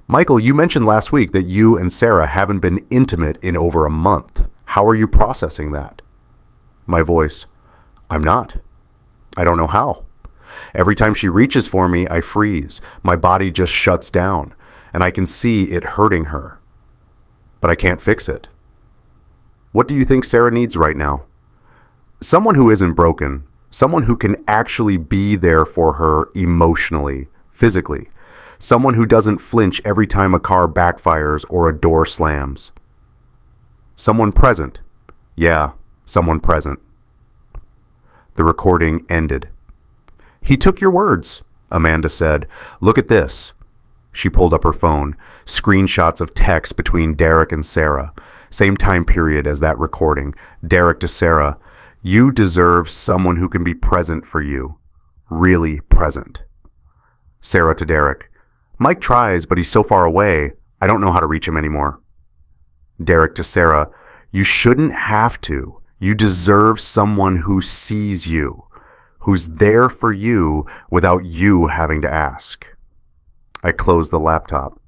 Michael, you mentioned last week that you and Sarah haven't been intimate in over a month. How are you processing that? My voice. I'm not. I don't know how. Every time she reaches for me, I freeze. My body just shuts down, and I can see it hurting her. But I can't fix it. What do you think Sarah needs right now? Someone who isn't broken. Someone who can actually be there for her emotionally, physically. Someone who doesn't flinch every time a car backfires or a door slams. Someone present. Yeah, someone present. The recording ended. He took your words, Amanda said. Look at this. She pulled up her phone. Screenshots of text between Derek and Sarah. Same time period as that recording. Derek to Sarah. You deserve someone who can be present for you. Really present. Sarah to Derek. Mike tries, but he's so far away. I don't know how to reach him anymore. Derek to Sarah. You shouldn't have to. You deserve someone who sees you, who's there for you without you having to ask. I closed the laptop.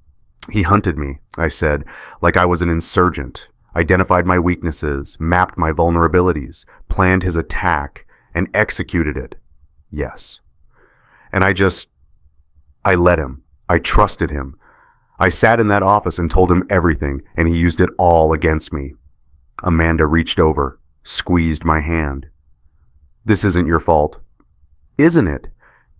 He hunted me, I said, like I was an insurgent, identified my weaknesses, mapped my vulnerabilities, planned his attack, and executed it. Yes. And I let him. I trusted him. I sat in that office and told him everything, and he used it all against me. Amanda reached over, squeezed my hand. This isn't your fault. Isn't it?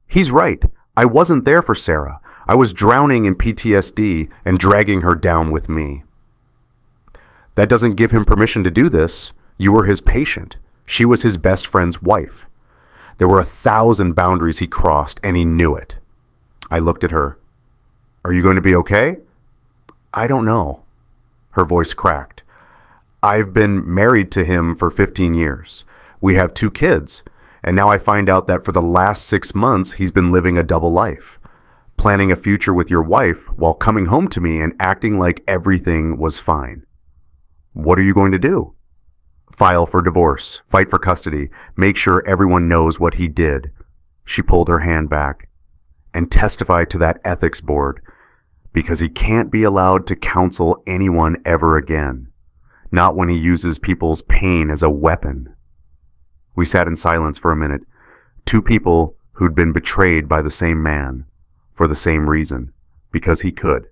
He's right. I wasn't there for Sarah. I was drowning in PTSD and dragging her down with me. That doesn't give him permission to do this. You were his patient. She was his best friend's wife. There were 1,000 boundaries he crossed, and he knew it. I looked at her. Are you going to be okay? I don't know. Her voice cracked. I've been married to him for 15 years. We have 2 kids, and now I find out that for the last 6 months he's been living a double life, planning a future with your wife while coming home to me and acting like everything was fine. What are you going to do? File for divorce, fight for custody, make sure everyone knows what he did. She pulled her hand back. And testify to that ethics board, because he can't be allowed to counsel anyone ever again, not when he uses people's pain as a weapon. We sat in silence for a minute, 2 people who'd been betrayed by the same man, for the same reason, because he could.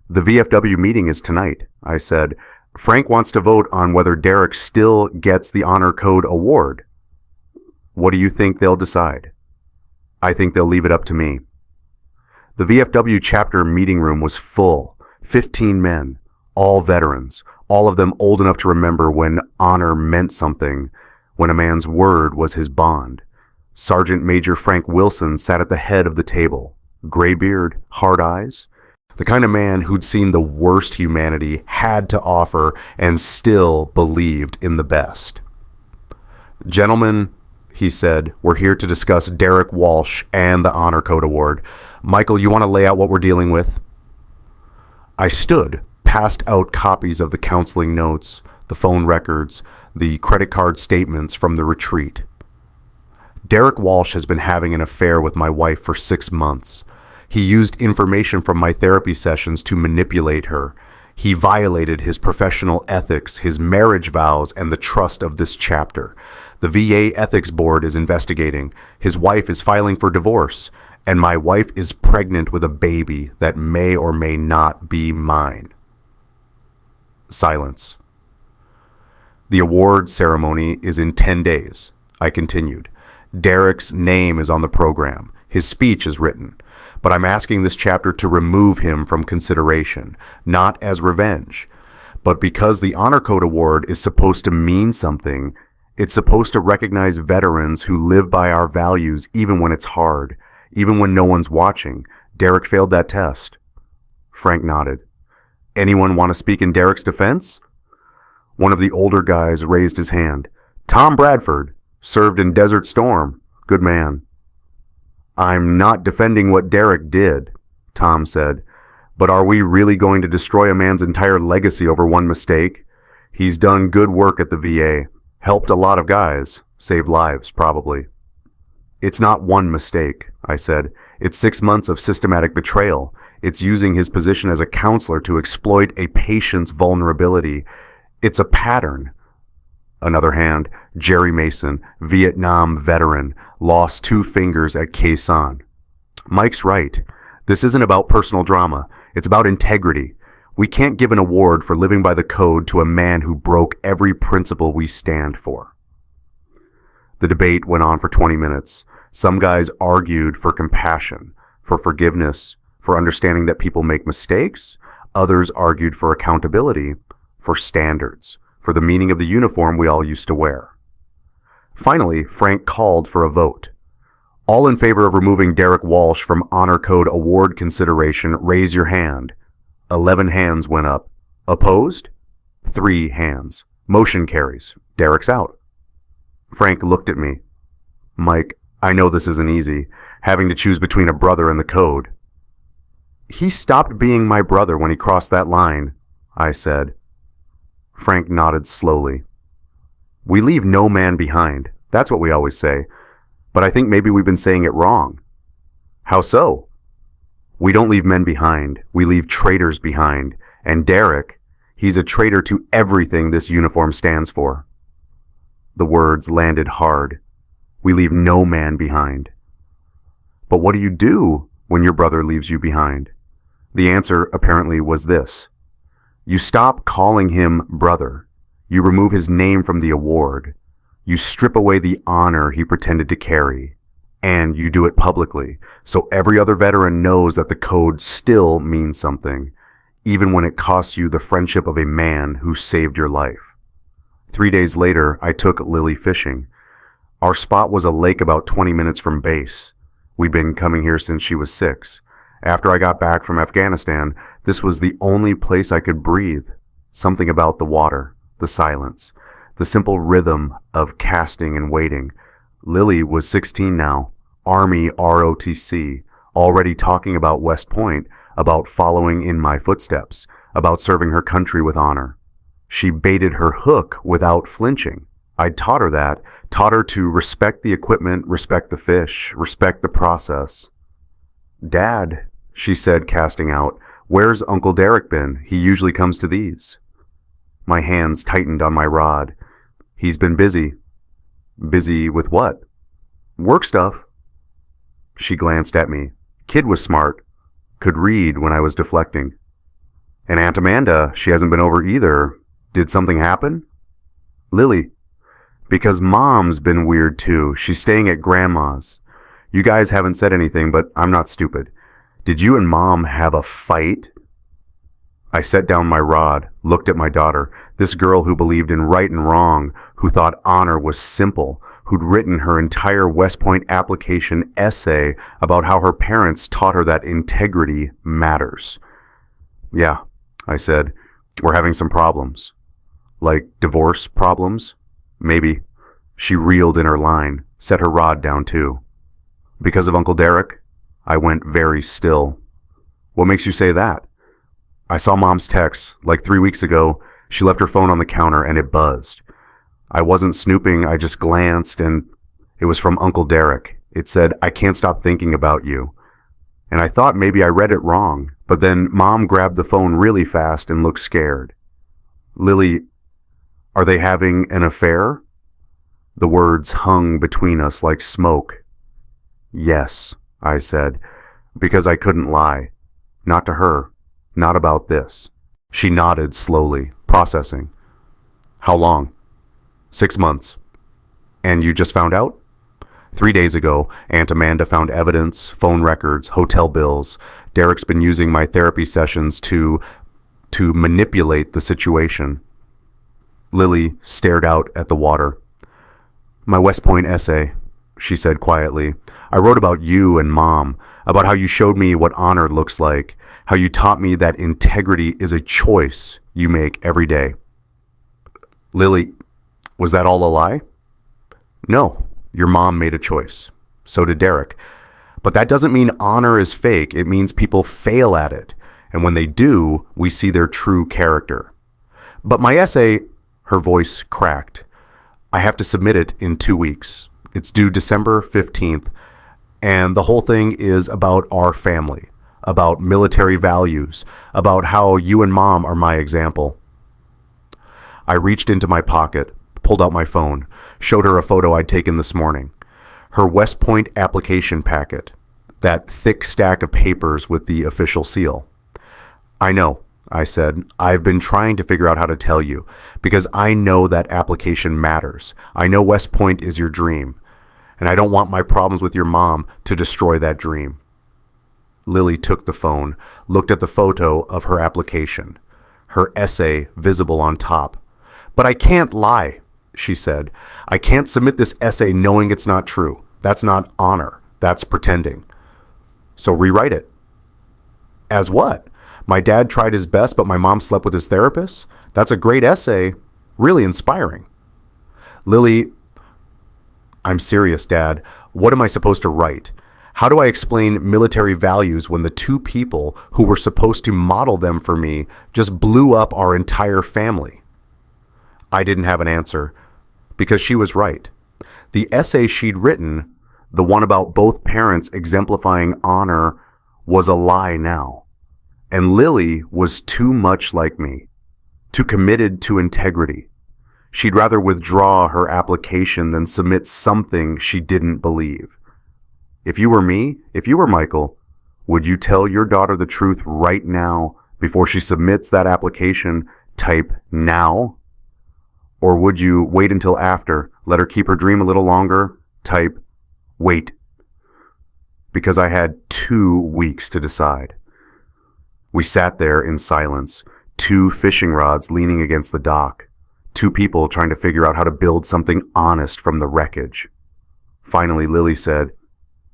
The VFW meeting is tonight, I said. Frank wants to vote on whether Derek still gets the Honor Code award. What do you think they'll decide? I think they'll leave it up to me. The VFW chapter meeting room was full, 15 men, all veterans, all of them old enough to remember when honor meant something, when a man's word was his bond. Sergeant Major Frank Wilson sat at the head of the table, gray beard, hard eyes, the kind of man who'd seen the worst humanity had to offer and still believed in the best. Gentlemen, he said, we're here to discuss Derek Walsh and the Honor Code Award. Michael, you want to lay out what we're dealing with? I stood, passed out copies of the counseling notes, the phone records, the credit card statements from the retreat. Derek Walsh has been having an affair with my wife for 6 months. He used information from my therapy sessions to manipulate her. He violated his professional ethics, his marriage vows, and the trust of this chapter. The VA Ethics Board is investigating. His wife is filing for divorce, and my wife is pregnant with a baby that may or may not be mine. Silence. The award ceremony is in 10 days, I continued. Derek's name is on the program. His speech is written. But I'm asking this chapter to remove him from consideration, not as revenge, but because the Honor Code Award is supposed to mean something. It's supposed to recognize veterans who live by our values even when it's hard, even when no one's watching. Derek failed that test. Frank nodded. Anyone want to speak in Derek's defense? One of the older guys raised his hand. Tom Bradford, served in Desert Storm. Good man. I'm not defending what Derek did, Tom said, but are we really going to destroy a man's entire legacy over one mistake? He's done good work at the VA, helped a lot of guys, saved lives, probably. It's not one mistake, I said. It's 6 months of systematic betrayal. It's using his position as a counselor to exploit a patient's vulnerability. It's a pattern. Another hand, Jerry Mason, Vietnam veteran, lost 2 fingers at Khe Sanh. Mike's right. This isn't about personal drama. It's about integrity. We can't give an award for living by the code to a man who broke every principle we stand for. The debate went on for 20 minutes. Some guys argued for compassion, for forgiveness, for understanding that people make mistakes. Others argued for accountability, for standards, for the meaning of the uniform we all used to wear. Finally, Frank called for a vote. All in favor of removing Derek Walsh from Honor Code Award consideration, raise your hand. 11 hands went up. Opposed? 3 hands. Motion carries. Derek's out. Frank looked at me. Mike, I know this isn't easy, having to choose between a brother and the code. He stopped being my brother when he crossed that line, I said. Frank nodded slowly. We leave no man behind. That's what we always say. But I think maybe we've been saying it wrong. How so? We don't leave men behind. We leave traitors behind. And Derek, he's a traitor to everything this uniform stands for. The words landed hard. We leave no man behind. But what do you do when your brother leaves you behind? The answer apparently was this. You stop calling him brother. You remove his name from the award. You strip away the honor he pretended to carry. And you do it publicly, so every other veteran knows that the code still means something, even when it costs you the friendship of a man who saved your life. 3 days later, I took Lily fishing. Our spot was a lake about 20 minutes from base. We'd been coming here since she was 6. After I got back from Afghanistan, this was the only place I could breathe. Something about the water, the silence, the simple rhythm of casting and waiting. Lily was 16 now, Army ROTC, already talking about West Point, about following in my footsteps, about serving her country with honor. She baited her hook without flinching. I'd taught her that, taught her to respect the equipment, respect the fish, respect the process. Dad, she said, casting out, where's Uncle Derek been? He usually comes to these. My hands tightened on my rod. He's been busy. Busy with what? Work stuff. She glanced at me. Kid was smart. Could read when I was deflecting. And Aunt Amanda, she hasn't been over either. Did something happen? Lily. Because Mom's been weird too. She's staying at Grandma's. You guys haven't said anything, but I'm not stupid. Did you and Mom have a fight? I set down my rod, looked at my daughter, this girl who believed in right and wrong, who thought honor was simple, who'd written her entire West Point application essay about how her parents taught her that integrity matters. Yeah, I said, we're having some problems. Like divorce problems? Maybe. She reeled in her line, set her rod down too. Because of Uncle Derek? I went very still. What makes you say that? I saw Mom's text, like 3 weeks ago. She left her phone on the counter and it buzzed. I wasn't snooping, I just glanced and it was from Uncle Derek. It said, I can't stop thinking about you. And I thought maybe I read it wrong, but then Mom grabbed the phone really fast and looked scared. Lily, are they having an affair? The words hung between us like smoke. Yes, I said, because I couldn't lie. Not to her. Not about this. She nodded slowly, processing. How long? 6 months. And you just found out? 3 days ago, Aunt Amanda found evidence, phone records, hotel bills. Derek's been using my therapy sessions to manipulate the situation. Lily stared out at the water. My West Point essay, she said quietly. I wrote about you and Mom, about how you showed me what honor looks like, how you taught me that integrity is a choice you make every day. Lily, was that all a lie? No, your mom made a choice. So did Derek. But that doesn't mean honor is fake. It means people fail at it. And when they do, we see their true character. But my essay, her voice cracked. I have to submit it in 2 weeks. It's due December 15th. And the whole thing is about our family, about military values, about how you and Mom are my example. I reached into my pocket, pulled out my phone, showed her a photo I'd taken this morning. Her West Point application packet, that thick stack of papers with the official seal. I know, I said. I've been trying to figure out how to tell you, because I know that application matters. I know West Point is your dream, and I don't want my problems with your mom to destroy that dream. Lily took the phone, looked at the photo of her application, her essay visible on top. But I can't lie, she said. I can't submit this essay knowing it's not true. That's not honor. That's pretending. So rewrite it. As what? My dad tried his best, but my mom slept with his therapist? That's a great essay. Really inspiring. Lily, I'm serious, Dad. What am I supposed to write? How do I explain military values when the two people who were supposed to model them for me just blew up our entire family? I didn't have an answer, because she was right. The essay she'd written, the one about both parents exemplifying honor, was a lie now. And Lily was too much like me, too committed to integrity. She'd rather withdraw her application than submit something she didn't believe. If you were me, if you were Michael, would you tell your daughter the truth right now before she submits that application? Type now. Or would you wait until after, let her keep her dream a little longer? Type wait. Because I had 2 weeks to decide. We sat there in silence, 2 fishing rods leaning against the dock, 2 people trying to figure out how to build something honest from the wreckage. Finally, Lily said,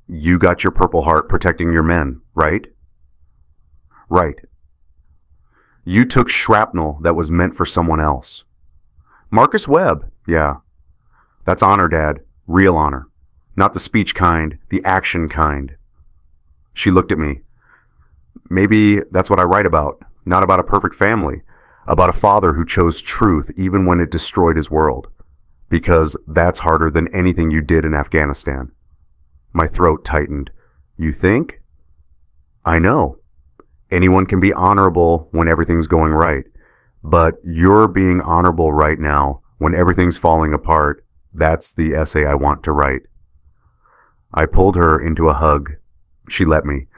"You got your Purple Heart protecting your men, right?" "Right." "You took shrapnel that was meant for someone else." "Marcus Webb." "Yeah." "That's honor, Dad. Real honor. Not the speech kind, the action kind." She looked at me. "Maybe that's what I write about. Not about a perfect family. About a father who chose truth even when it destroyed his world. Because that's harder than anything you did in Afghanistan." My throat tightened. "You think?" "I know. Anyone can be honorable when everything's going right. But you're being honorable right now when everything's falling apart. That's the essay I want to write." I pulled her into a hug. She let me.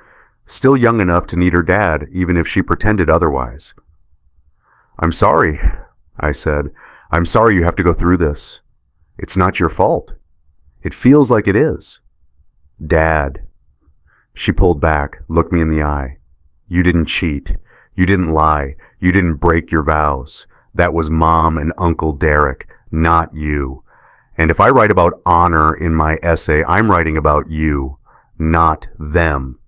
Still young enough to need her dad, even if she pretended otherwise. "I'm sorry," I said. "I'm sorry you have to go through this. It's not your fault. It feels like it is." "Dad." She pulled back, looked me in the eye. "You didn't cheat. You didn't lie. You didn't break your vows. That was Mom and Uncle Derek, not you. And if I write about honor in my essay, I'm writing about you, not them."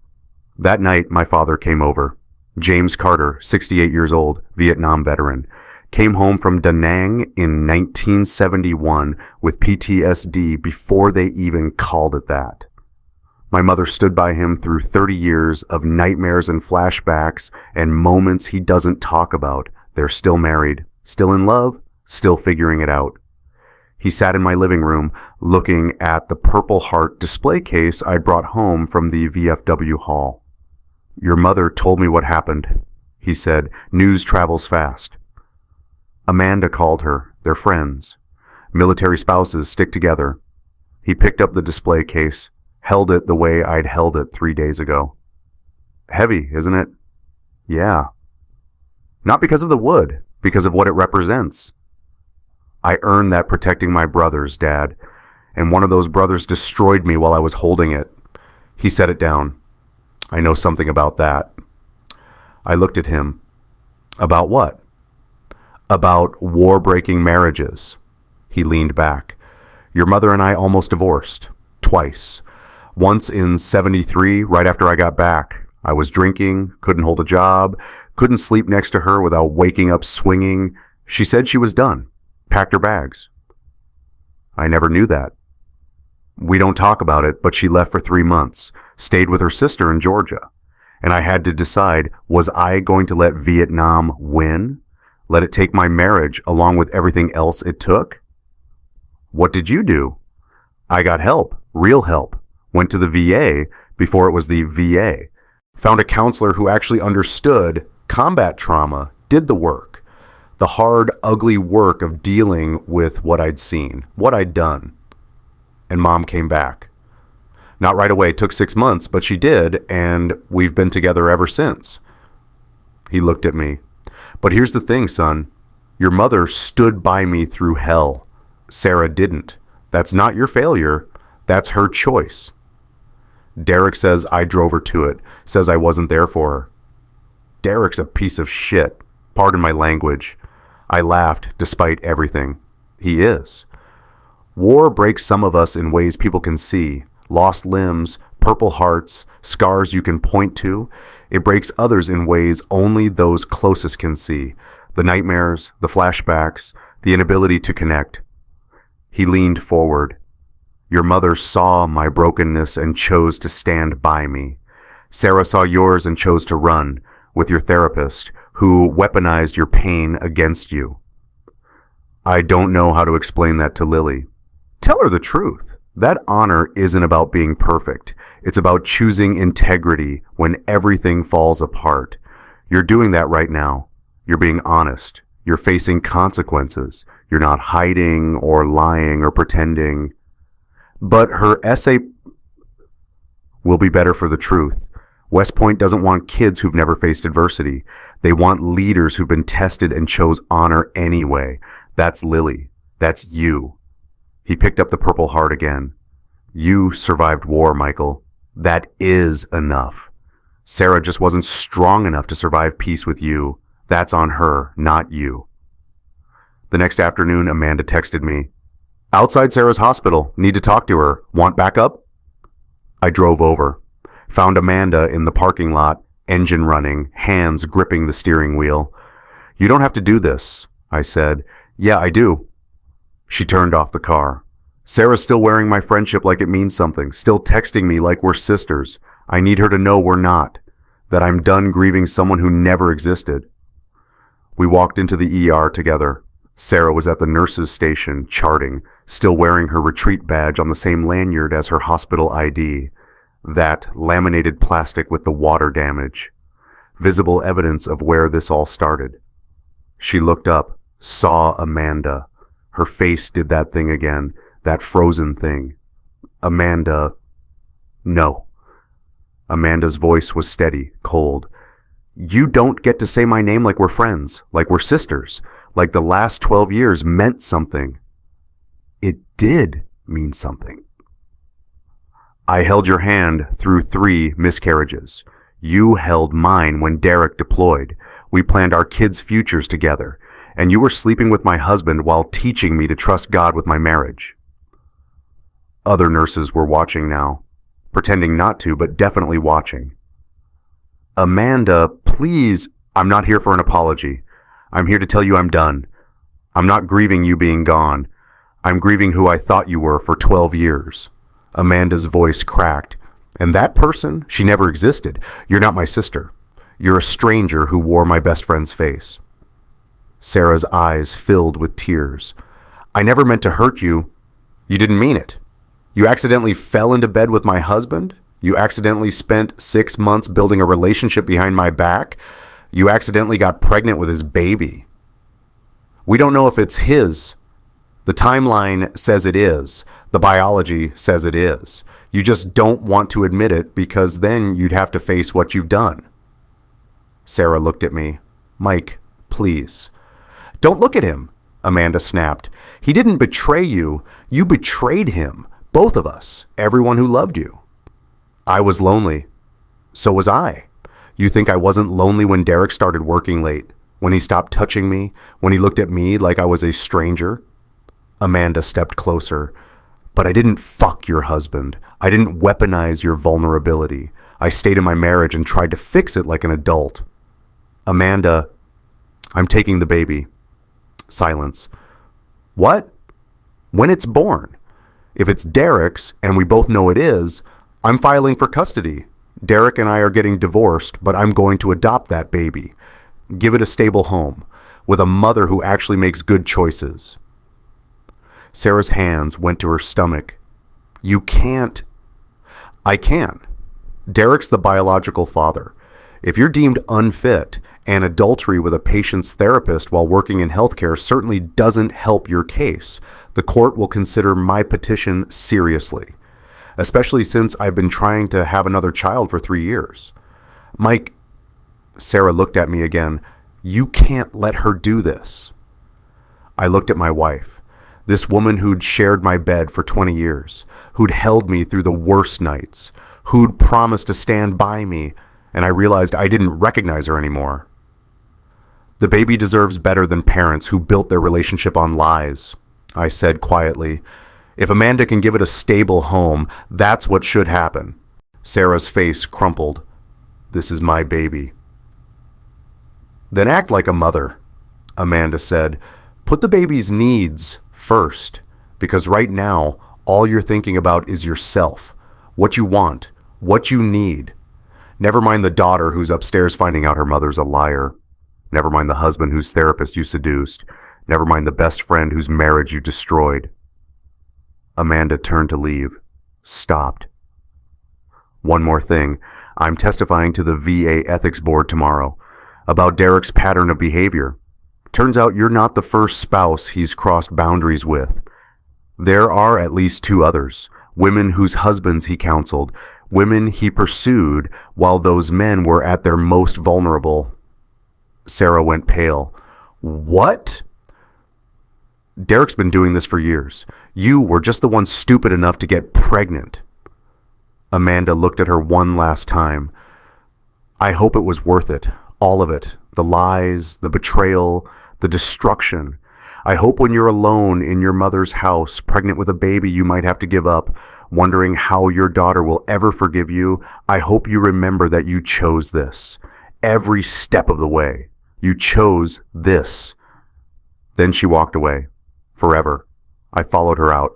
That night, my father came over. James Carter, 68 years old, Vietnam veteran, came home from Da Nang in 1971 with PTSD before they even called it that. My mother stood by him through 30 years of nightmares and flashbacks and moments he doesn't talk about. They're still married, still in love, still figuring it out. He sat in my living room looking at the Purple Heart display case I'd brought home from the VFW hall. "Your mother told me what happened," he said. "News travels fast." Amanda called her. They're friends. Military spouses stick together. He picked up the display case, held it the way I'd held it 3 days ago. "Heavy, isn't it?" "Yeah." "Not because of the wood, because of what it represents." "I earned that protecting my brothers, Dad, and one of those brothers destroyed me while I was holding it." He set it down. "I know something about that." I looked at him. "About what?" "About war-breaking marriages." He leaned back. "Your mother and I almost divorced. Twice. Once in 73, right after I got back. I was drinking, couldn't hold a job, couldn't sleep next to her without waking up swinging. She said she was done. Packed her bags." "I never knew that." "We don't talk about it, but she left for 3 months, stayed with her sister in Georgia. And I had to decide, was I going to let Vietnam win? Let it take my marriage along with everything else it took?" "What did you do?" "I got help, real help. Went to the VA before it was the VA. Found a counselor who actually understood combat trauma, did the work. The hard, ugly work of dealing with what I'd seen, what I'd done. And Mom came back. Not right away, took 6 months, but she did, and we've been together ever since." He looked at me. "But here's the thing, son. Your mother stood by me through hell. Sarah didn't. That's not your failure. That's her choice. Derek says I drove her to it, says I wasn't there for her. Derek's a piece of shit. Pardon my language." I laughed despite everything. He is. War breaks some of us in ways people can see. Lost limbs, purple hearts, scars you can point to. It breaks others in ways only those closest can see. The nightmares, the flashbacks, the inability to connect. He leaned forward. "Your mother saw my brokenness and chose to stand by me. Sarah saw yours and chose to run with your therapist, who weaponized your pain against you." I don't know how to explain that to Lily. Tell her the truth. That honor isn't about being perfect. It's about choosing integrity when everything falls apart. You're doing that right now. You're being honest. You're facing consequences. You're not hiding or lying or pretending. But her essay will be better for the truth. West Point doesn't want kids who've never faced adversity. They want leaders who've been tested and chose honor anyway. That's Lily. That's you. He picked up the Purple Heart again. You survived war, Michael. That is enough. Sarah just wasn't strong enough to survive peace with you. That's on her, not you. The next afternoon, Amanda texted me. Outside Sarah's hospital. Need to talk to her. Want backup? I drove over. Found Amanda in the parking lot, engine running, hands gripping the steering wheel. You don't have to do this, I said. Yeah, I do. She turned off the car. Sarah's still wearing my friendship like it means something, still texting me like we're sisters. I need her to know we're not, that I'm done grieving someone who never existed. We walked into the ER together. Sarah was at the nurse's station, charting, still wearing her retreat badge on the same lanyard as her hospital ID. That laminated plastic with the water damage. Visible evidence of where this all started. She looked up, saw Amanda. Her face did that thing again, that frozen thing. Amanda. No. Amanda's voice was steady, cold. You don't get to say my name like we're friends, like we're sisters, like the last 12 years meant something. It did mean something. I held your hand through 3 miscarriages. You held mine when Derek deployed. We planned our kids' futures together, and you were sleeping with my husband while teaching me to trust God with my marriage. Other nurses were watching now, pretending not to, but definitely watching. Amanda, please, I'm not here for an apology. I'm here to tell you I'm done. I'm not grieving you being gone. I'm grieving who I thought you were for 12 years. Amanda's voice cracked. And that person, she never existed. You're not my sister. You're a stranger who wore my best friend's face. Sarah's eyes filled with tears. I never meant to hurt you. You didn't mean it. You accidentally fell into bed with my husband? You accidentally spent 6 months building a relationship behind my back? You accidentally got pregnant with his baby. We don't know if it's his. The timeline says it is. The biology says it is. You just don't want to admit it because then you'd have to face what you've done. Sarah looked at me. Mike, please. Don't look at him, Amanda snapped. He didn't betray you. You betrayed him. Both of us. Everyone who loved you. I was lonely. So was I. You think I wasn't lonely when Derek started working late? When he stopped touching me? When he looked at me like I was a stranger? Amanda stepped closer. But I didn't fuck your husband. I didn't weaponize your vulnerability. I stayed in my marriage and tried to fix it like an adult. Amanda, I'm taking the baby. Silence. What? When it's born. If it's Derek's, and we both know it is, I'm filing for custody. Derek and I are getting divorced, but I'm going to adopt that baby. Give it a stable home, with a mother who actually makes good choices. Sarah's hands went to her stomach. You can't. I can. Derek's the biological father. If you're deemed unfit, and adultery with a patient's therapist while working in healthcare certainly doesn't help your case, the court will consider my petition seriously, especially since I've been trying to have another child for 3 years. Mike, Sarah looked at me again. You can't let her do this. I looked at my wife. This woman who'd shared my bed for 20 years, who'd held me through the worst nights, who'd promised to stand by me, and I realized I didn't recognize her anymore. The baby deserves better than parents who built their relationship on lies, I said quietly. If Amanda can give it a stable home, that's what should happen. Sarah's face crumpled. This is my baby. Then act like a mother, Amanda said. Put the baby's needs first, because right now, all you're thinking about is yourself, what you want, what you need. Never mind the daughter who's upstairs finding out her mother's a liar. Never mind the husband whose therapist you seduced. Never mind the best friend whose marriage you destroyed. Amanda turned to leave, stopped. One more thing. I'm testifying to the VA Ethics Board tomorrow about Derek's pattern of behavior. Turns out you're not the first spouse he's crossed boundaries with. There are at least 2 others, women whose husbands he counseled, women he pursued while those men were at their most vulnerable. Sarah went pale. What? Derek's been doing this for years. You were just the one stupid enough to get pregnant. Amanda looked at her one last time. I hope it was worth it. All of it. The lies, the betrayal, the destruction. I hope when you're alone in your mother's house, pregnant with a baby you might have to give up, wondering how your daughter will ever forgive you, I hope you remember that you chose this. Every step of the way. You chose this. Then she walked away. Forever. I followed her out.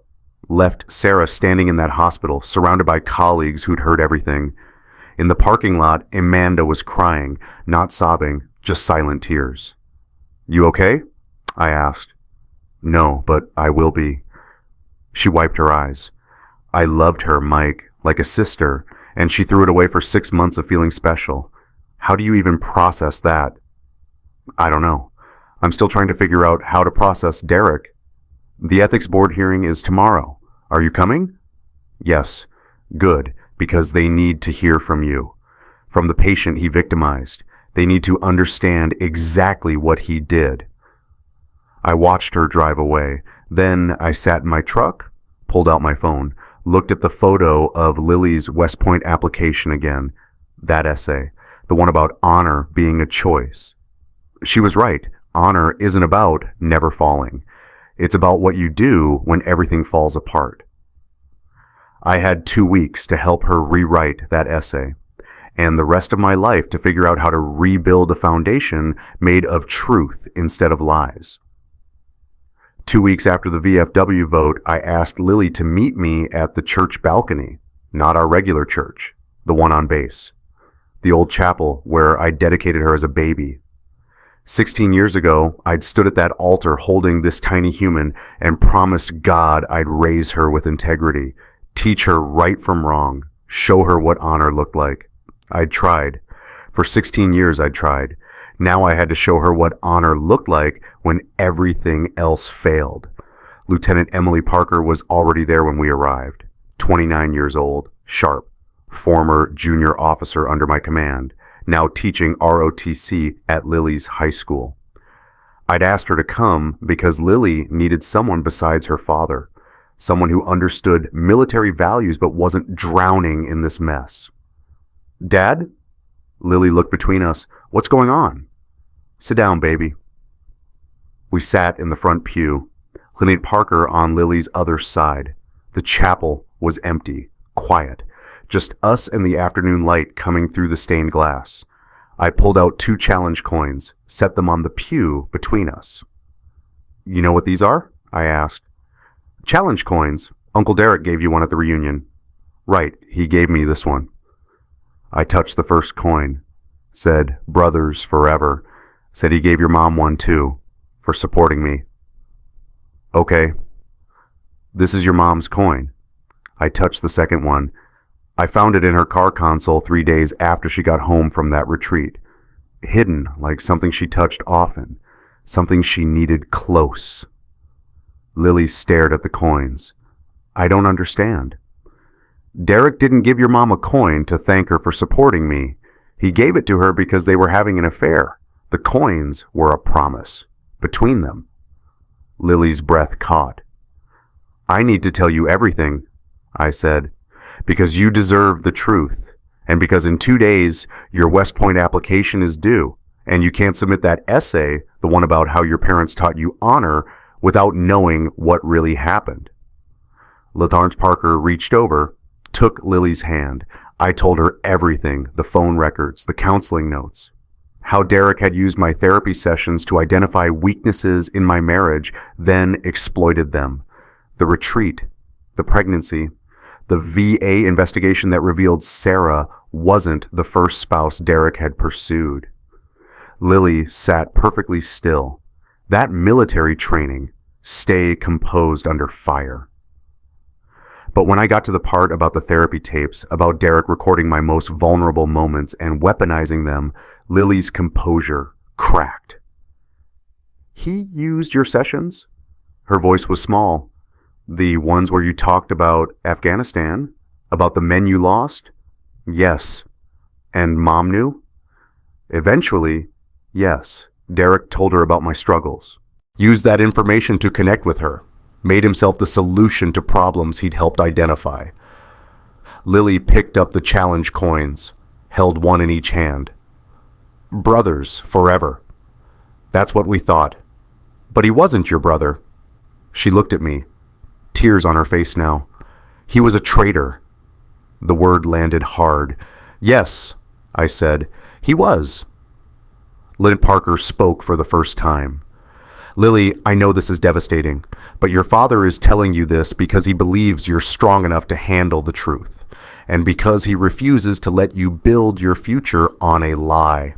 Left Sarah standing in that hospital, surrounded by colleagues who'd heard everything. In the parking lot, Amanda was crying, not sobbing, just silent tears. You okay? I asked. No, but I will be. She wiped her eyes. I loved her, Mike, like a sister, and she threw it away for 6 months of feeling special. How do you even process that? I don't know. I'm still trying to figure out how to process Derek. The ethics board hearing is tomorrow. Are you coming? Yes. Good, because they need to hear from you. From the patient he victimized. They need to understand exactly what he did. I watched her drive away. Then I sat in my truck, pulled out my phone, looked at the photo of Lily's West Point application again. That essay. The one about honor being a choice. She was right. Honor isn't about never falling. It's about what you do when everything falls apart. I had 2 weeks to help her rewrite that essay, and the rest of my life to figure out how to rebuild a foundation made of truth instead of lies. 2 weeks after the VFW vote, I asked Lily to meet me at the church balcony, not our regular church, the one on base, the old chapel where I dedicated her as a baby. 16 years ago, I'd stood at that altar holding this tiny human and promised God I'd raise her with integrity, teach her right from wrong, show her what honor looked like. I'd tried. For 16 years I'd tried. Now I had to show her what honor looked like when everything else failed. Lieutenant Emily Parker was already there when we arrived. 29 years old, sharp, former junior officer under my command, now teaching ROTC at Lily's high school. I'd asked her to come because Lily needed someone besides her father, someone who understood military values but wasn't drowning in this mess. Dad? Lily looked between us. What's going on? Sit down, baby. We sat in the front pew, Lieutenant Parker on Lily's other side. The chapel was empty, quiet, just us and the afternoon light coming through the stained glass. I pulled out 2 challenge coins, set them on the pew between us. You know what these are? I asked. Challenge coins. Uncle Derek gave you one at the reunion. Right, he gave me this one. I touched the first coin. Said, brothers forever. Said he gave your mom one too, for supporting me. Okay. This is your mom's coin. I touched the second one. I found it in her car console 3 days after she got home from that retreat. Hidden, like something she touched often. Something she needed close. Lily stared at the coins. I don't understand. Derek didn't give your mom a coin to thank her for supporting me. He gave it to her because they were having an affair. The coins were a promise. Between them. Lily's breath caught. I need to tell you everything, I said, because you deserve the truth, and because in 2 days your West Point application is due, and you can't submit that essay, the one about how your parents taught you honor, without knowing what really happened. Lieutenant Parker reached over, took Lily's hand. I told her everything, the phone records, the counseling notes, how Derek had used my therapy sessions to identify weaknesses in my marriage, then exploited them. The retreat, the pregnancy, the VA investigation that revealed Sarah wasn't the first spouse Derek had pursued. Lily sat perfectly still. That military training, stay composed under fire. But when I got to the part about the therapy tapes, about Derek recording my most vulnerable moments and weaponizing them, Lily's composure cracked. He used your sessions? Her voice was small. The ones where you talked about Afghanistan? About the men you lost? Yes. And Mom knew? Eventually, yes. Derek told her about my struggles. Used that information to connect with her. Made himself the solution to problems he'd helped identify. Lily picked up the challenge coins, held one in each hand. Brothers forever. That's what we thought. But he wasn't your brother. She looked at me, tears on her face now. He was a traitor. The word landed hard. Yes, I said, he was. Lynn Parker spoke for the first time. Lily, I know this is devastating, but your father is telling you this because he believes you're strong enough to handle the truth, and because he refuses to let you build your future on a lie.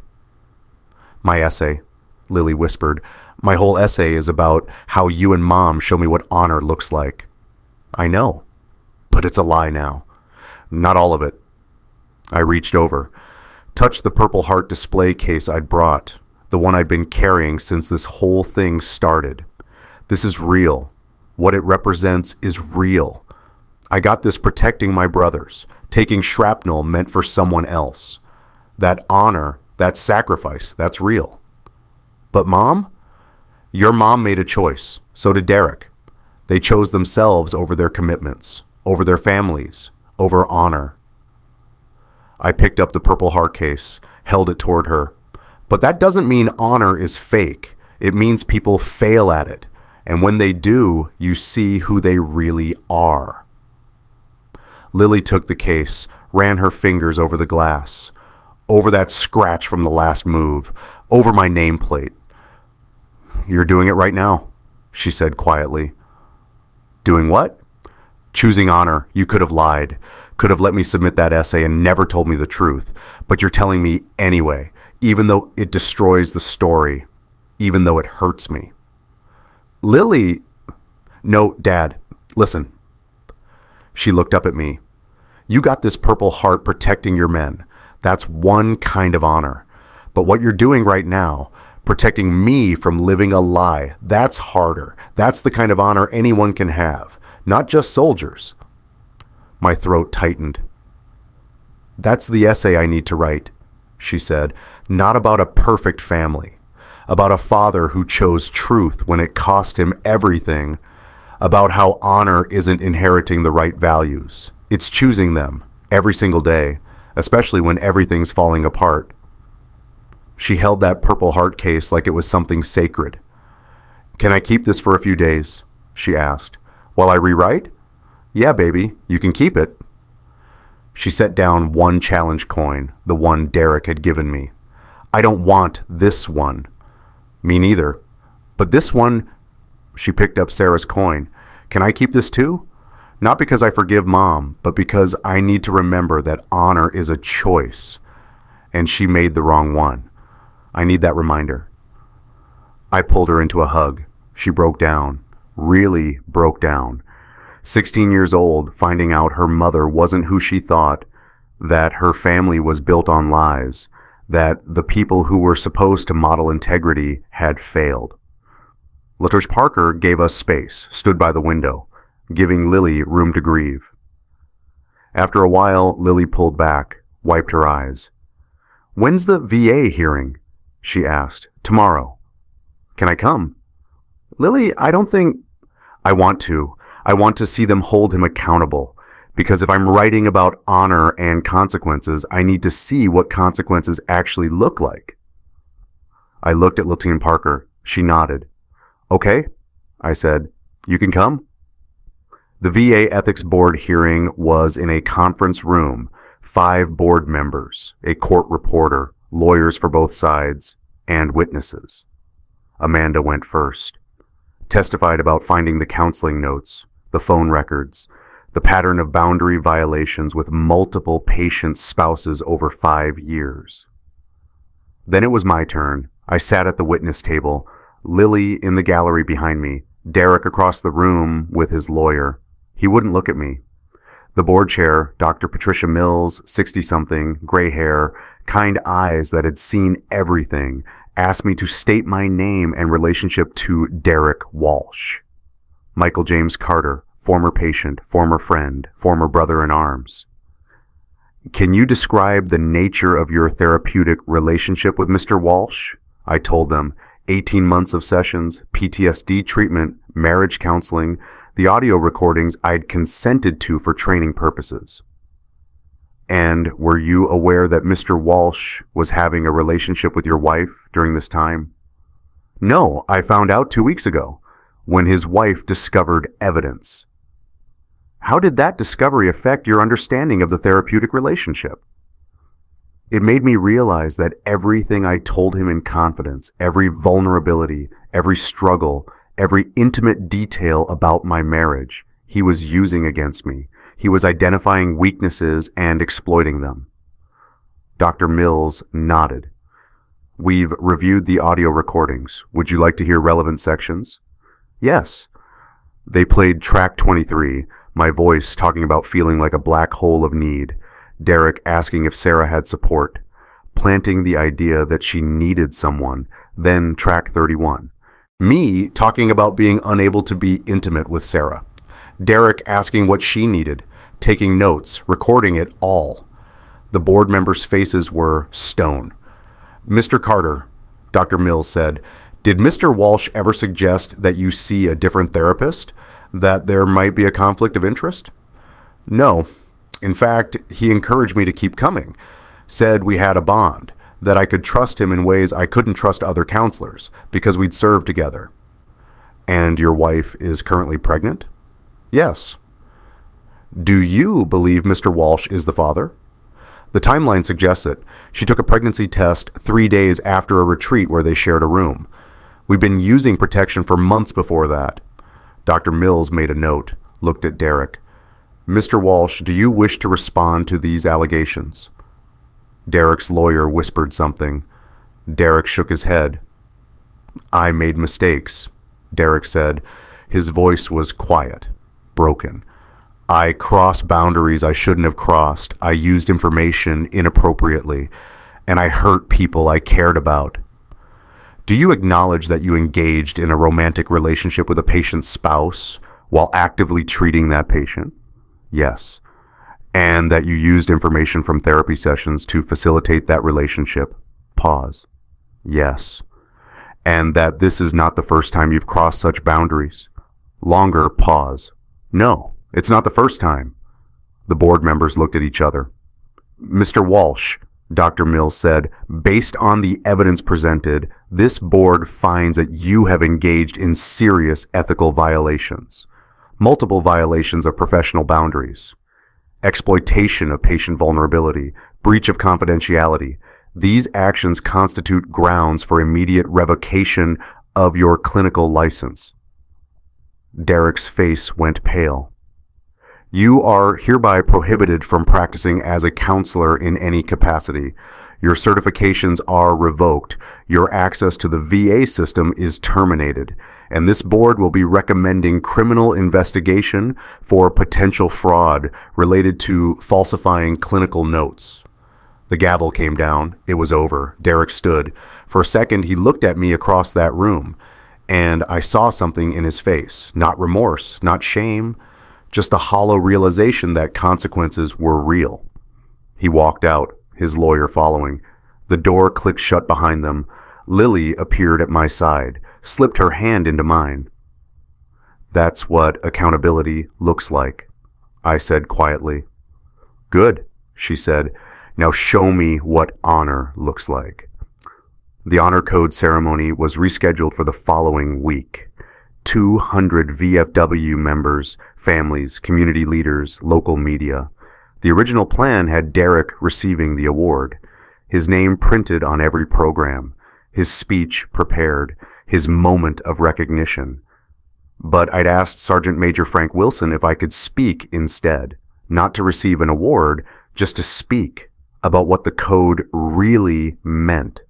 My essay, Lily whispered. My whole essay is about how you and Mom show me what honor looks like. I know, but it's a lie now. Not all of it. I reached over, touched the Purple Heart display case I'd brought, the one I'd been carrying since this whole thing started. This is real. What it represents is real. I got this protecting my brothers, taking shrapnel meant for someone else. That honor, that sacrifice, that's real. But Mom? Your mom made a choice. So did Derek. They chose themselves over their commitments, over their families, over honor. I picked up the Purple Heart case, held it toward her. But that doesn't mean honor is fake. It means people fail at it. And when they do, you see who they really are. Lily took the case, ran her fingers over the glass, over that scratch from the last move, over my nameplate. You're doing it right now, she said quietly. Doing what? Choosing honor. You could have lied, could have let me submit that essay and never told me the truth. But you're telling me anyway, even though it destroys the story, even though it hurts me. Lily... No, Dad, listen. She looked up at me. You got this Purple Heart protecting your men. That's one kind of honor. But what you're doing right now, protecting me from living a lie, that's harder. That's the kind of honor anyone can have, not just soldiers. My throat tightened. That's the essay I need to write, she said, not about a perfect family, about a father who chose truth when it cost him everything, about how honor isn't inheriting the right values. It's choosing them every single day, especially when everything's falling apart. She held that Purple Heart case like it was something sacred. Can I keep this for a few days? She asked. While I rewrite? Yeah, baby, you can keep it. She set down one challenge coin, the one Derek had given me. I don't want this one. Me neither. But this one... She picked up Sarah's coin. Can I keep this too? Not because I forgive Mom, but because I need to remember that honor is a choice. And she made the wrong one. I need that reminder. I pulled her into a hug. She broke down. Really broke down. 16 years old, finding out her mother wasn't who she thought, that her family was built on lies, that the people who were supposed to model integrity had failed. LaTosh Parker gave us space, stood by the window, giving Lily room to grieve. After a while, Lily pulled back, wiped her eyes. When's the VA hearing? She asked. Tomorrow. Can I come? Lily, I don't think... I want to. I want to see them hold him accountable. Because if I'm writing about honor and consequences, I need to see what consequences actually look like. I looked at LaTosh Parker. She nodded. Okay, I said. You can come? The VA Ethics Board hearing was in a conference room, 5 board members, a court reporter, lawyers for both sides, and witnesses. Amanda went first. Testified about finding the counseling notes, the phone records, the pattern of boundary violations with multiple patient spouses over 5 years. Then it was my turn. I sat at the witness table, Lily in the gallery behind me, Derek across the room with his lawyer. He wouldn't look at me. The board chair, Dr. Patricia Mills, 60-something, gray hair, kind eyes that had seen everything, asked me to state my name and relationship to Derek Walsh. Michael James Carter, former patient, former friend, former brother in arms. Can you describe the nature of your therapeutic relationship with Mr. Walsh? I told them. 18 months of sessions, PTSD treatment, marriage counseling, the audio recordings I'd consented to for training purposes. And were you aware that Mr. Walsh was having a relationship with your wife during this time? No, I found out 2 weeks ago, when his wife discovered evidence. How did that discovery affect your understanding of the therapeutic relationship? It made me realize that everything I told him in confidence, every vulnerability, every struggle, every intimate detail about my marriage, he was using against me. He was identifying weaknesses and exploiting them. Dr. Mills nodded. We've reviewed the audio recordings. Would you like to hear relevant sections? Yes. They played track 23, my voice talking about feeling like a black hole of need, Derek asking if Sarah had support, planting the idea that she needed someone, then track 31. Me talking about being unable to be intimate with Sarah. Derek asking what she needed, taking notes, recording it all. The board members' faces were stone. Mr. Carter, Dr. Mills said, did Mr. Walsh ever suggest that you see a different therapist? That there might be a conflict of interest? No. In fact, he encouraged me to keep coming, said we had a bond, that I could trust him in ways I couldn't trust other counselors because we'd served together. And your wife is currently pregnant? Yes. Do you believe Mr. Walsh is the father? The timeline suggests it. She took a pregnancy test 3 days after a retreat where they shared a room. We'd been using protection for months before that. Dr. Mills made a note, looked at Derek. Mr. Walsh, do you wish to respond to these allegations? Derek's lawyer whispered something. Derek shook his head. I made mistakes, Derek said. His voice was quiet, broken. I crossed boundaries I shouldn't have crossed. I used information inappropriately, and I hurt people I cared about. Do you acknowledge that you engaged in a romantic relationship with a patient's spouse while actively treating that patient? Yes. And that you used information from therapy sessions to facilitate that relationship? Pause. Yes. And that this is not the first time you've crossed such boundaries? Longer pause. No, it's not the first time. The board members looked at each other. Mr. Walsh, Dr. Mills said, based on the evidence presented, this board finds that you have engaged in serious ethical violations. Multiple violations of professional boundaries. Exploitation of patient vulnerability, breach of confidentiality. These actions constitute grounds for immediate revocation of your clinical license. Derek's face went pale. You are hereby prohibited from practicing as a counselor in any capacity. Your certifications are revoked. Your access to the VA system is terminated. And this board will be recommending criminal investigation for potential fraud related to falsifying clinical notes. The gavel came down. It was over. Derek stood. For a second, he looked at me across that room, and I saw something in his face. Not remorse, not shame, just the hollow realization that consequences were real. He walked out, his lawyer following. The door clicked shut behind them. Lily appeared at my side, slipped her hand into mine. That's what accountability looks like, I said quietly. Good, she said. Now show me what honor looks like. The honor code ceremony was rescheduled for the following week. 200 VFW members, families, community leaders, local media. The original plan had Derek receiving the award, his name printed on every program, his speech prepared, his moment of recognition. But I'd asked Sergeant Major Frank Wilson if I could speak instead, not to receive an award, just to speak about what the code really meant.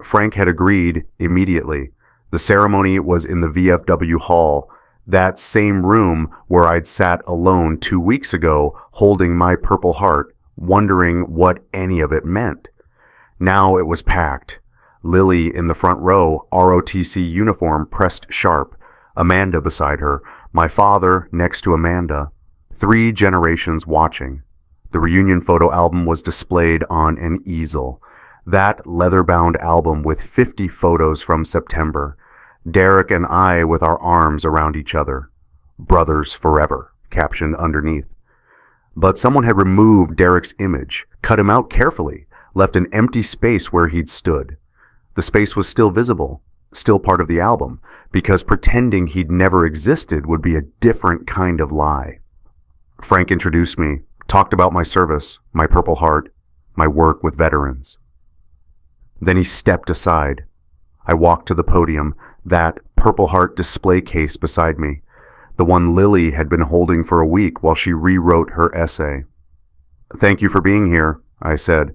Frank had agreed immediately. The ceremony was in the VFW hall, that same room where I'd sat alone 2 weeks ago holding my Purple Heart, wondering what any of it meant. Now it was packed. Lily in the front row, ROTC uniform pressed sharp, Amanda beside her, my father next to Amanda, 3 generations watching. The reunion photo album was displayed on an easel. That leather-bound album with 50 photos from September. Derek and I with our arms around each other. Brothers forever, captioned underneath. But someone had removed Derek's image, cut him out carefully, left an empty space where he'd stood. The space was still visible, still part of the album, because pretending he'd never existed would be a different kind of lie. Frank introduced me, talked about my service, my Purple Heart, my work with veterans. Then he stepped aside. I walked to the podium, that Purple Heart display case beside me, the one Lily had been holding for a week while she rewrote her essay. Thank you for being here, I said.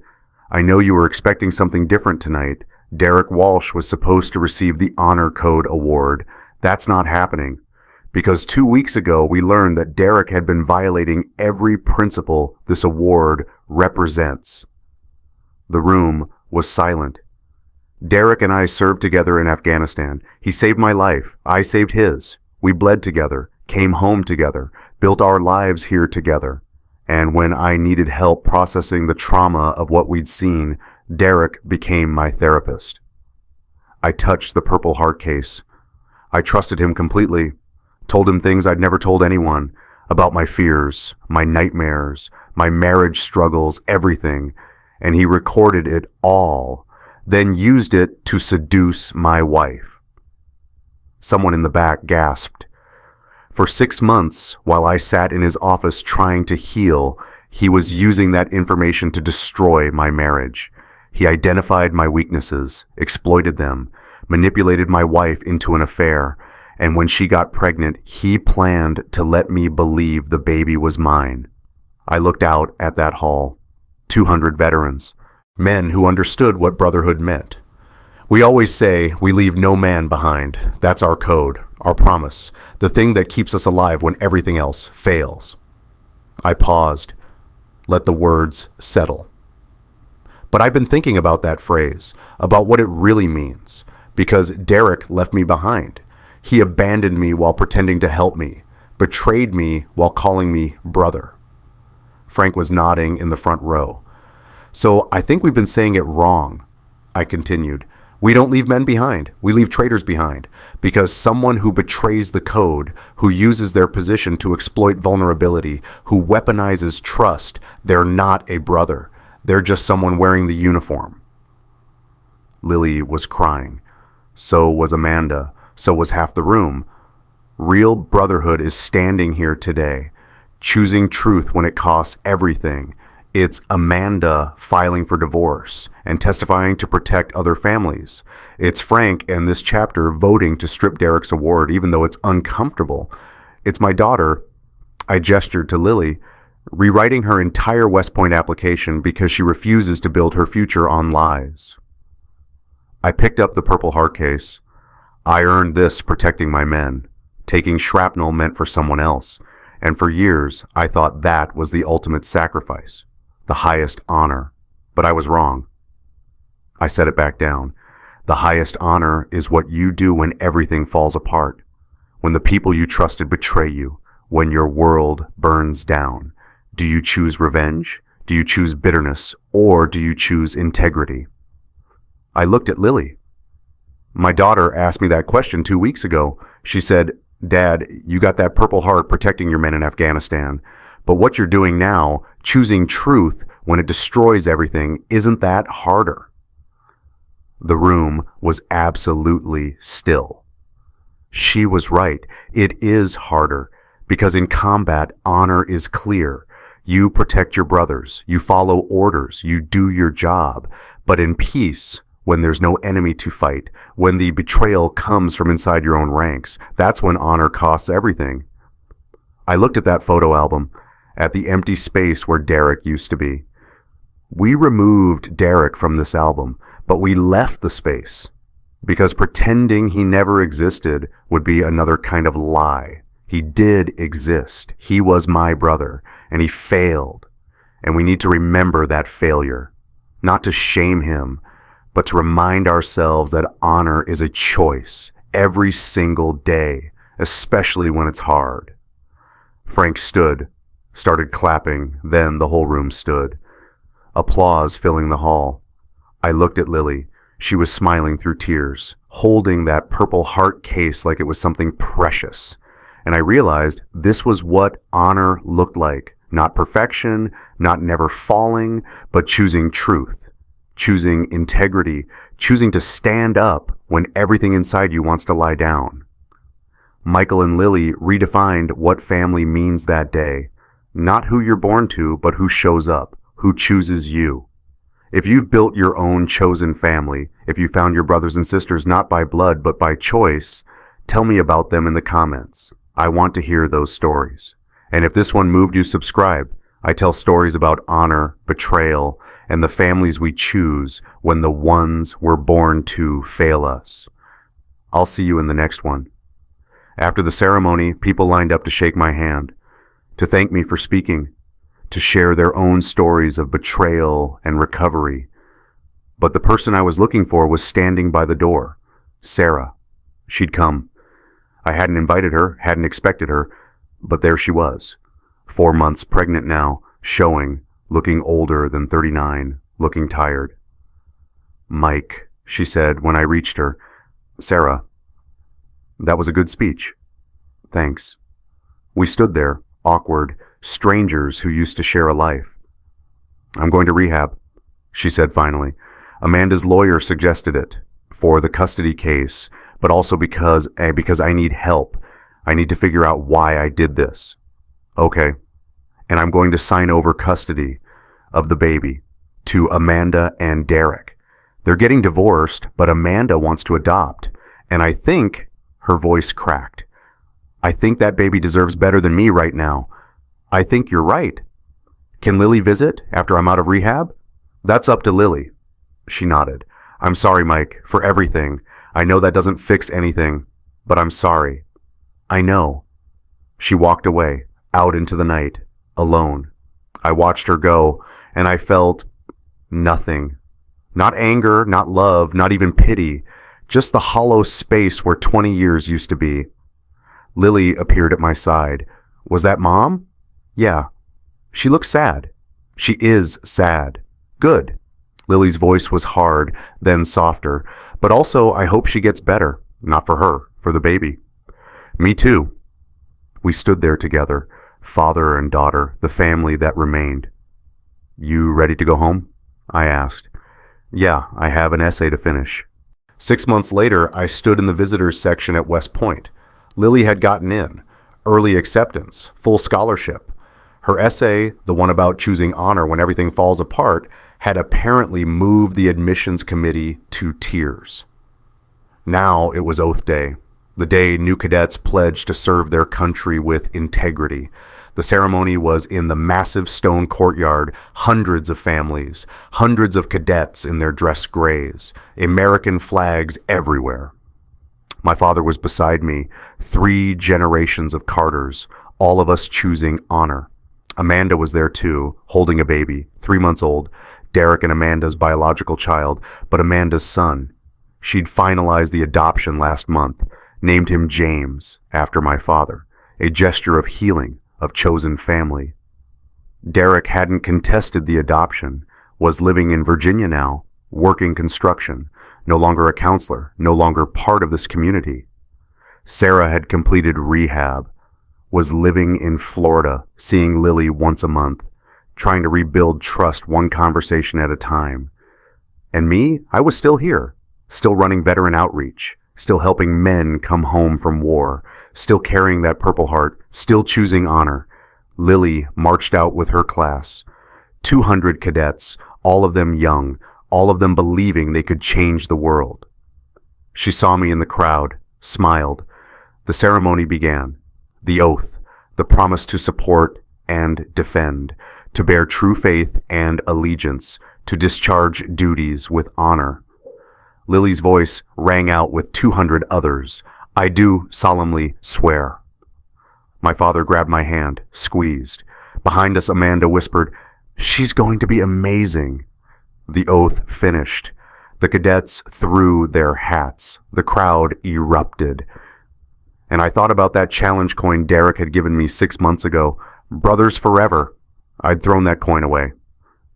I know you were expecting something different tonight. Derek Walsh was supposed to receive the Honor Code Award. That's not happening. Because 2 weeks ago we learned that Derek had been violating every principle this award represents. The room was silent. Derek and I served together in Afghanistan. He saved my life. I saved his. We bled together, came home together, built our lives here together. And when I needed help processing the trauma of what we'd seen, Derek became my therapist. I touched the Purple Heart case. I trusted him completely, told him things I'd never told anyone, about my fears, my nightmares, my marriage struggles, everything, and he recorded it all, then used it to seduce my wife. Someone in the back gasped. For 6 months, while I sat in his office trying to heal, he was using that information to destroy my marriage. He identified my weaknesses, exploited them, manipulated my wife into an affair, and when she got pregnant, he planned to let me believe the baby was mine. I looked out at that hall. 200 veterans, men who understood what brotherhood meant. We always say we leave no man behind. That's our code, our promise, the thing that keeps us alive when everything else fails. I paused, let the words settle. But I've been thinking about that phrase, about what it really means, because Derek left me behind. He abandoned me while pretending to help me, betrayed me while calling me brother. Frank was nodding in the front row. So I think we've been saying it wrong, I continued. We don't leave men behind. We leave traitors behind, because someone who betrays the code, who uses their position to exploit vulnerability, who weaponizes trust, they're not a brother. They're just someone wearing the uniform. Lily was crying. So was Amanda. So was half the room. Real brotherhood is standing here today, choosing truth when it costs everything. It's Amanda filing for divorce and testifying to protect other families. It's Frank and this chapter voting to strip Derek's award, even though it's uncomfortable. It's my daughter, I gestured to Lily, rewriting her entire West Point application because she refuses to build her future on lies. I picked up the Purple Heart case. I earned this protecting my men. Taking shrapnel meant for someone else, and for years I thought that was the ultimate sacrifice. The highest honor, but I was wrong. I set it back down. The highest honor is what you do when everything falls apart, when the people you trusted betray you, when your world burns down. Do you choose revenge? Do you choose bitterness? Or do you choose integrity? I looked at Lily. My daughter asked me that question 2 weeks ago. She said, Dad, you got that Purple Heart protecting your men in Afghanistan. But what you're doing now, choosing truth when it destroys everything, isn't that harder? The room was absolutely still. She was right. It is harder, because in combat, honor is clear. You protect your brothers, you follow orders, you do your job. But in peace, when there's no enemy to fight, when the betrayal comes from inside your own ranks, that's when honor costs everything. I looked at that photo album, at the empty space where Derek used to be. We removed Derek from this album, but we left the space because pretending he never existed would be another kind of lie. He did exist. He was my brother, and he failed. And we need to remember that failure, not to shame him, but to remind ourselves that honor is a choice every single day, especially when it's hard. Frank stood, started clapping, then the whole room stood. Applause filling the hall. I looked at Lily. She was smiling through tears, holding that purple heart case like it was something precious. And I realized this was what honor looked like. Not perfection, not never falling, but choosing truth, choosing integrity, choosing to stand up when everything inside you wants to lie down. Michael and Lily redefined what family means that day. Not who you're born to, but who shows up, who chooses you. If you've built your own chosen family, if you found your brothers and sisters not by blood but by choice, tell me about them in the comments. I want to hear those stories. And if this one moved you, subscribe. I tell stories about honor, betrayal, and the families we choose when the ones we're born to fail us. I'll see you in the next one. After the ceremony, people lined up to shake my hand, to thank me for speaking, to share their own stories of betrayal and recovery. But the person I was looking for was standing by the door. Sarah. She'd come. I hadn't invited her, hadn't expected her, but there she was. 4 months pregnant now, showing, looking older than 39, looking tired. Mike, she said when I reached her. Sarah. That was a good speech. Thanks. We stood there, awkward, strangers who used to share a life. I'm going to rehab, she said finally. Amanda's lawyer suggested it, for the custody case, but also because I need help. I need to figure out why I did this. Okay. And I'm going to sign over custody of the baby to Amanda and Derek. They're getting divorced, but Amanda wants to adopt. And I think, her voice cracked, I think that baby deserves better than me right now. I think you're right. Can Lily visit after I'm out of rehab? That's up to Lily. She nodded. I'm sorry, Mike, for everything. I know that doesn't fix anything, but I'm sorry. I know. She walked away, out into the night, alone. I watched her go, and I felt nothing. Not anger, not love, not even pity, just the hollow space where 20 years used to be. Lily appeared at my side. Was that Mom? Yeah. She looked sad. She is sad. Good. Lily's voice was hard, then softer, but also I hope she gets better. Not for her, for the baby. Me too. We stood there together, father and daughter, the family that remained. You ready to go home? I asked. Yeah, I have an essay to finish. 6 months later, I stood in the visitors section at West Point. Lily had gotten in. Early acceptance, full scholarship. Her essay, the one about choosing honor when everything falls apart, had apparently moved the admissions committee to tears. Now it was Oath Day, the day new cadets pledged to serve their country with integrity. The ceremony was in the massive stone courtyard, hundreds of families, hundreds of cadets in their dress grays, American flags everywhere. My father was beside me, 3 generations of Carters, all of us choosing honor. Amanda was there too, holding a baby, 3 months old, Derek and Amanda's biological child, but Amanda's son. She'd finalized the adoption last month, named him James, after my father, a gesture of healing, of chosen family. Derek hadn't contested the adoption, was living in Virginia now, working construction, no longer a counselor, no longer part of this community. Sarah had completed rehab, was living in Florida, seeing Lily once a month, trying to rebuild trust one conversation at a time. And me, I was still here, still running veteran outreach, still helping men come home from war, still carrying that Purple Heart, still choosing honor. Lily marched out with her class. 200 cadets, all of them young, all of them believing they could change the world. She saw me in the crowd, smiled. The ceremony began. The oath, the promise to support and defend, to bear true faith and allegiance, to discharge duties with honor. Lily's voice rang out with 200 others. I do solemnly swear. My father grabbed my hand, squeezed. Behind us, Amanda whispered, "She's going to be amazing." The oath finished. The cadets threw their hats. The crowd erupted. And I thought about that challenge coin Derek had given me 6 months ago. Brothers forever. I'd thrown that coin away.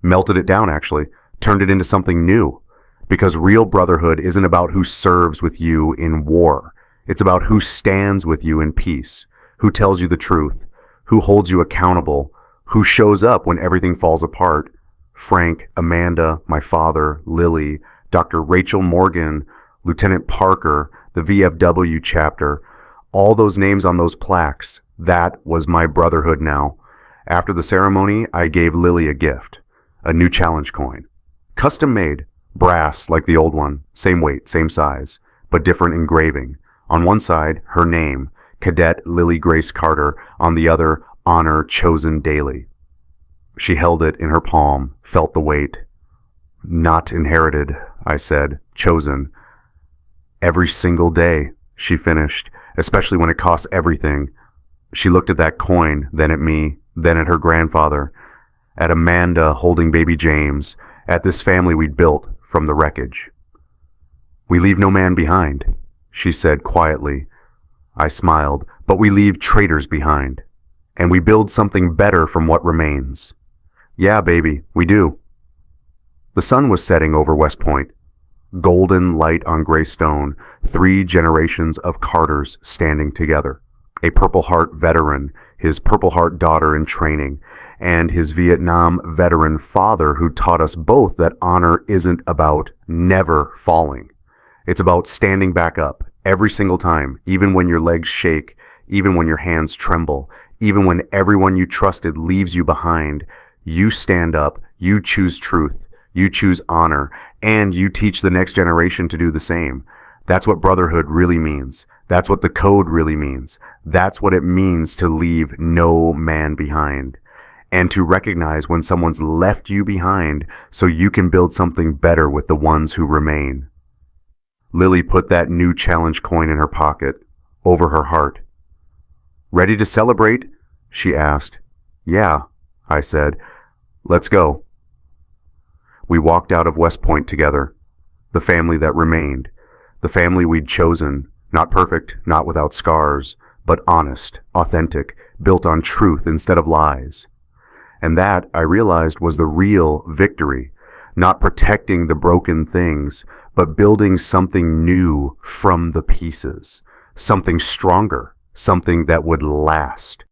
Melted it down, actually. Turned it into something new. Because real brotherhood isn't about who serves with you in war. It's about who stands with you in peace. Who tells you the truth. Who holds you accountable. Who shows up when everything falls apart. Frank, Amanda, my father, Lily, Dr. Rachel Morgan, Lieutenant Parker, the VFW chapter, all those names on those plaques, that was my brotherhood now. After the ceremony, I gave Lily a gift, a new challenge coin. Custom made, brass like the old one, same weight, same size, but different engraving. On one side, her name, Cadet Lily Grace Carter, on the other, Honor Chosen Daily. She held it in her palm, felt the weight. Not inherited, I said, chosen. Every single day, she finished, especially when it costs everything. She looked at that coin, then at me, then at her grandfather, at Amanda holding baby James, at this family we'd built from the wreckage. We leave no man behind, she said quietly. I smiled, but we leave traitors behind, and we build something better from what remains. Yeah, baby, we do. The sun was setting over West Point. Golden light on gray stone, 3 generations of Carters standing together. A Purple Heart veteran, his Purple Heart daughter in training, and his Vietnam veteran father who taught us both that honor isn't about never falling. It's about standing back up every single time, even when your legs shake, even when your hands tremble, even when everyone you trusted leaves you behind. You stand up, you choose truth, you choose honor, and you teach the next generation to do the same. That's what brotherhood really means. That's what the code really means. That's what it means to leave no man behind. And to recognize when someone's left you behind so you can build something better with the ones who remain. Lily put that new challenge coin in her pocket, over her heart. Ready to celebrate? She asked. Yeah, I said. Let's go. We walked out of West Point together, the family that remained, the family we'd chosen, not perfect, not without scars, but honest, authentic, built on truth instead of lies. And that, I realized, was the real victory, not protecting the broken things, but building something new from the pieces, something stronger, something that would last.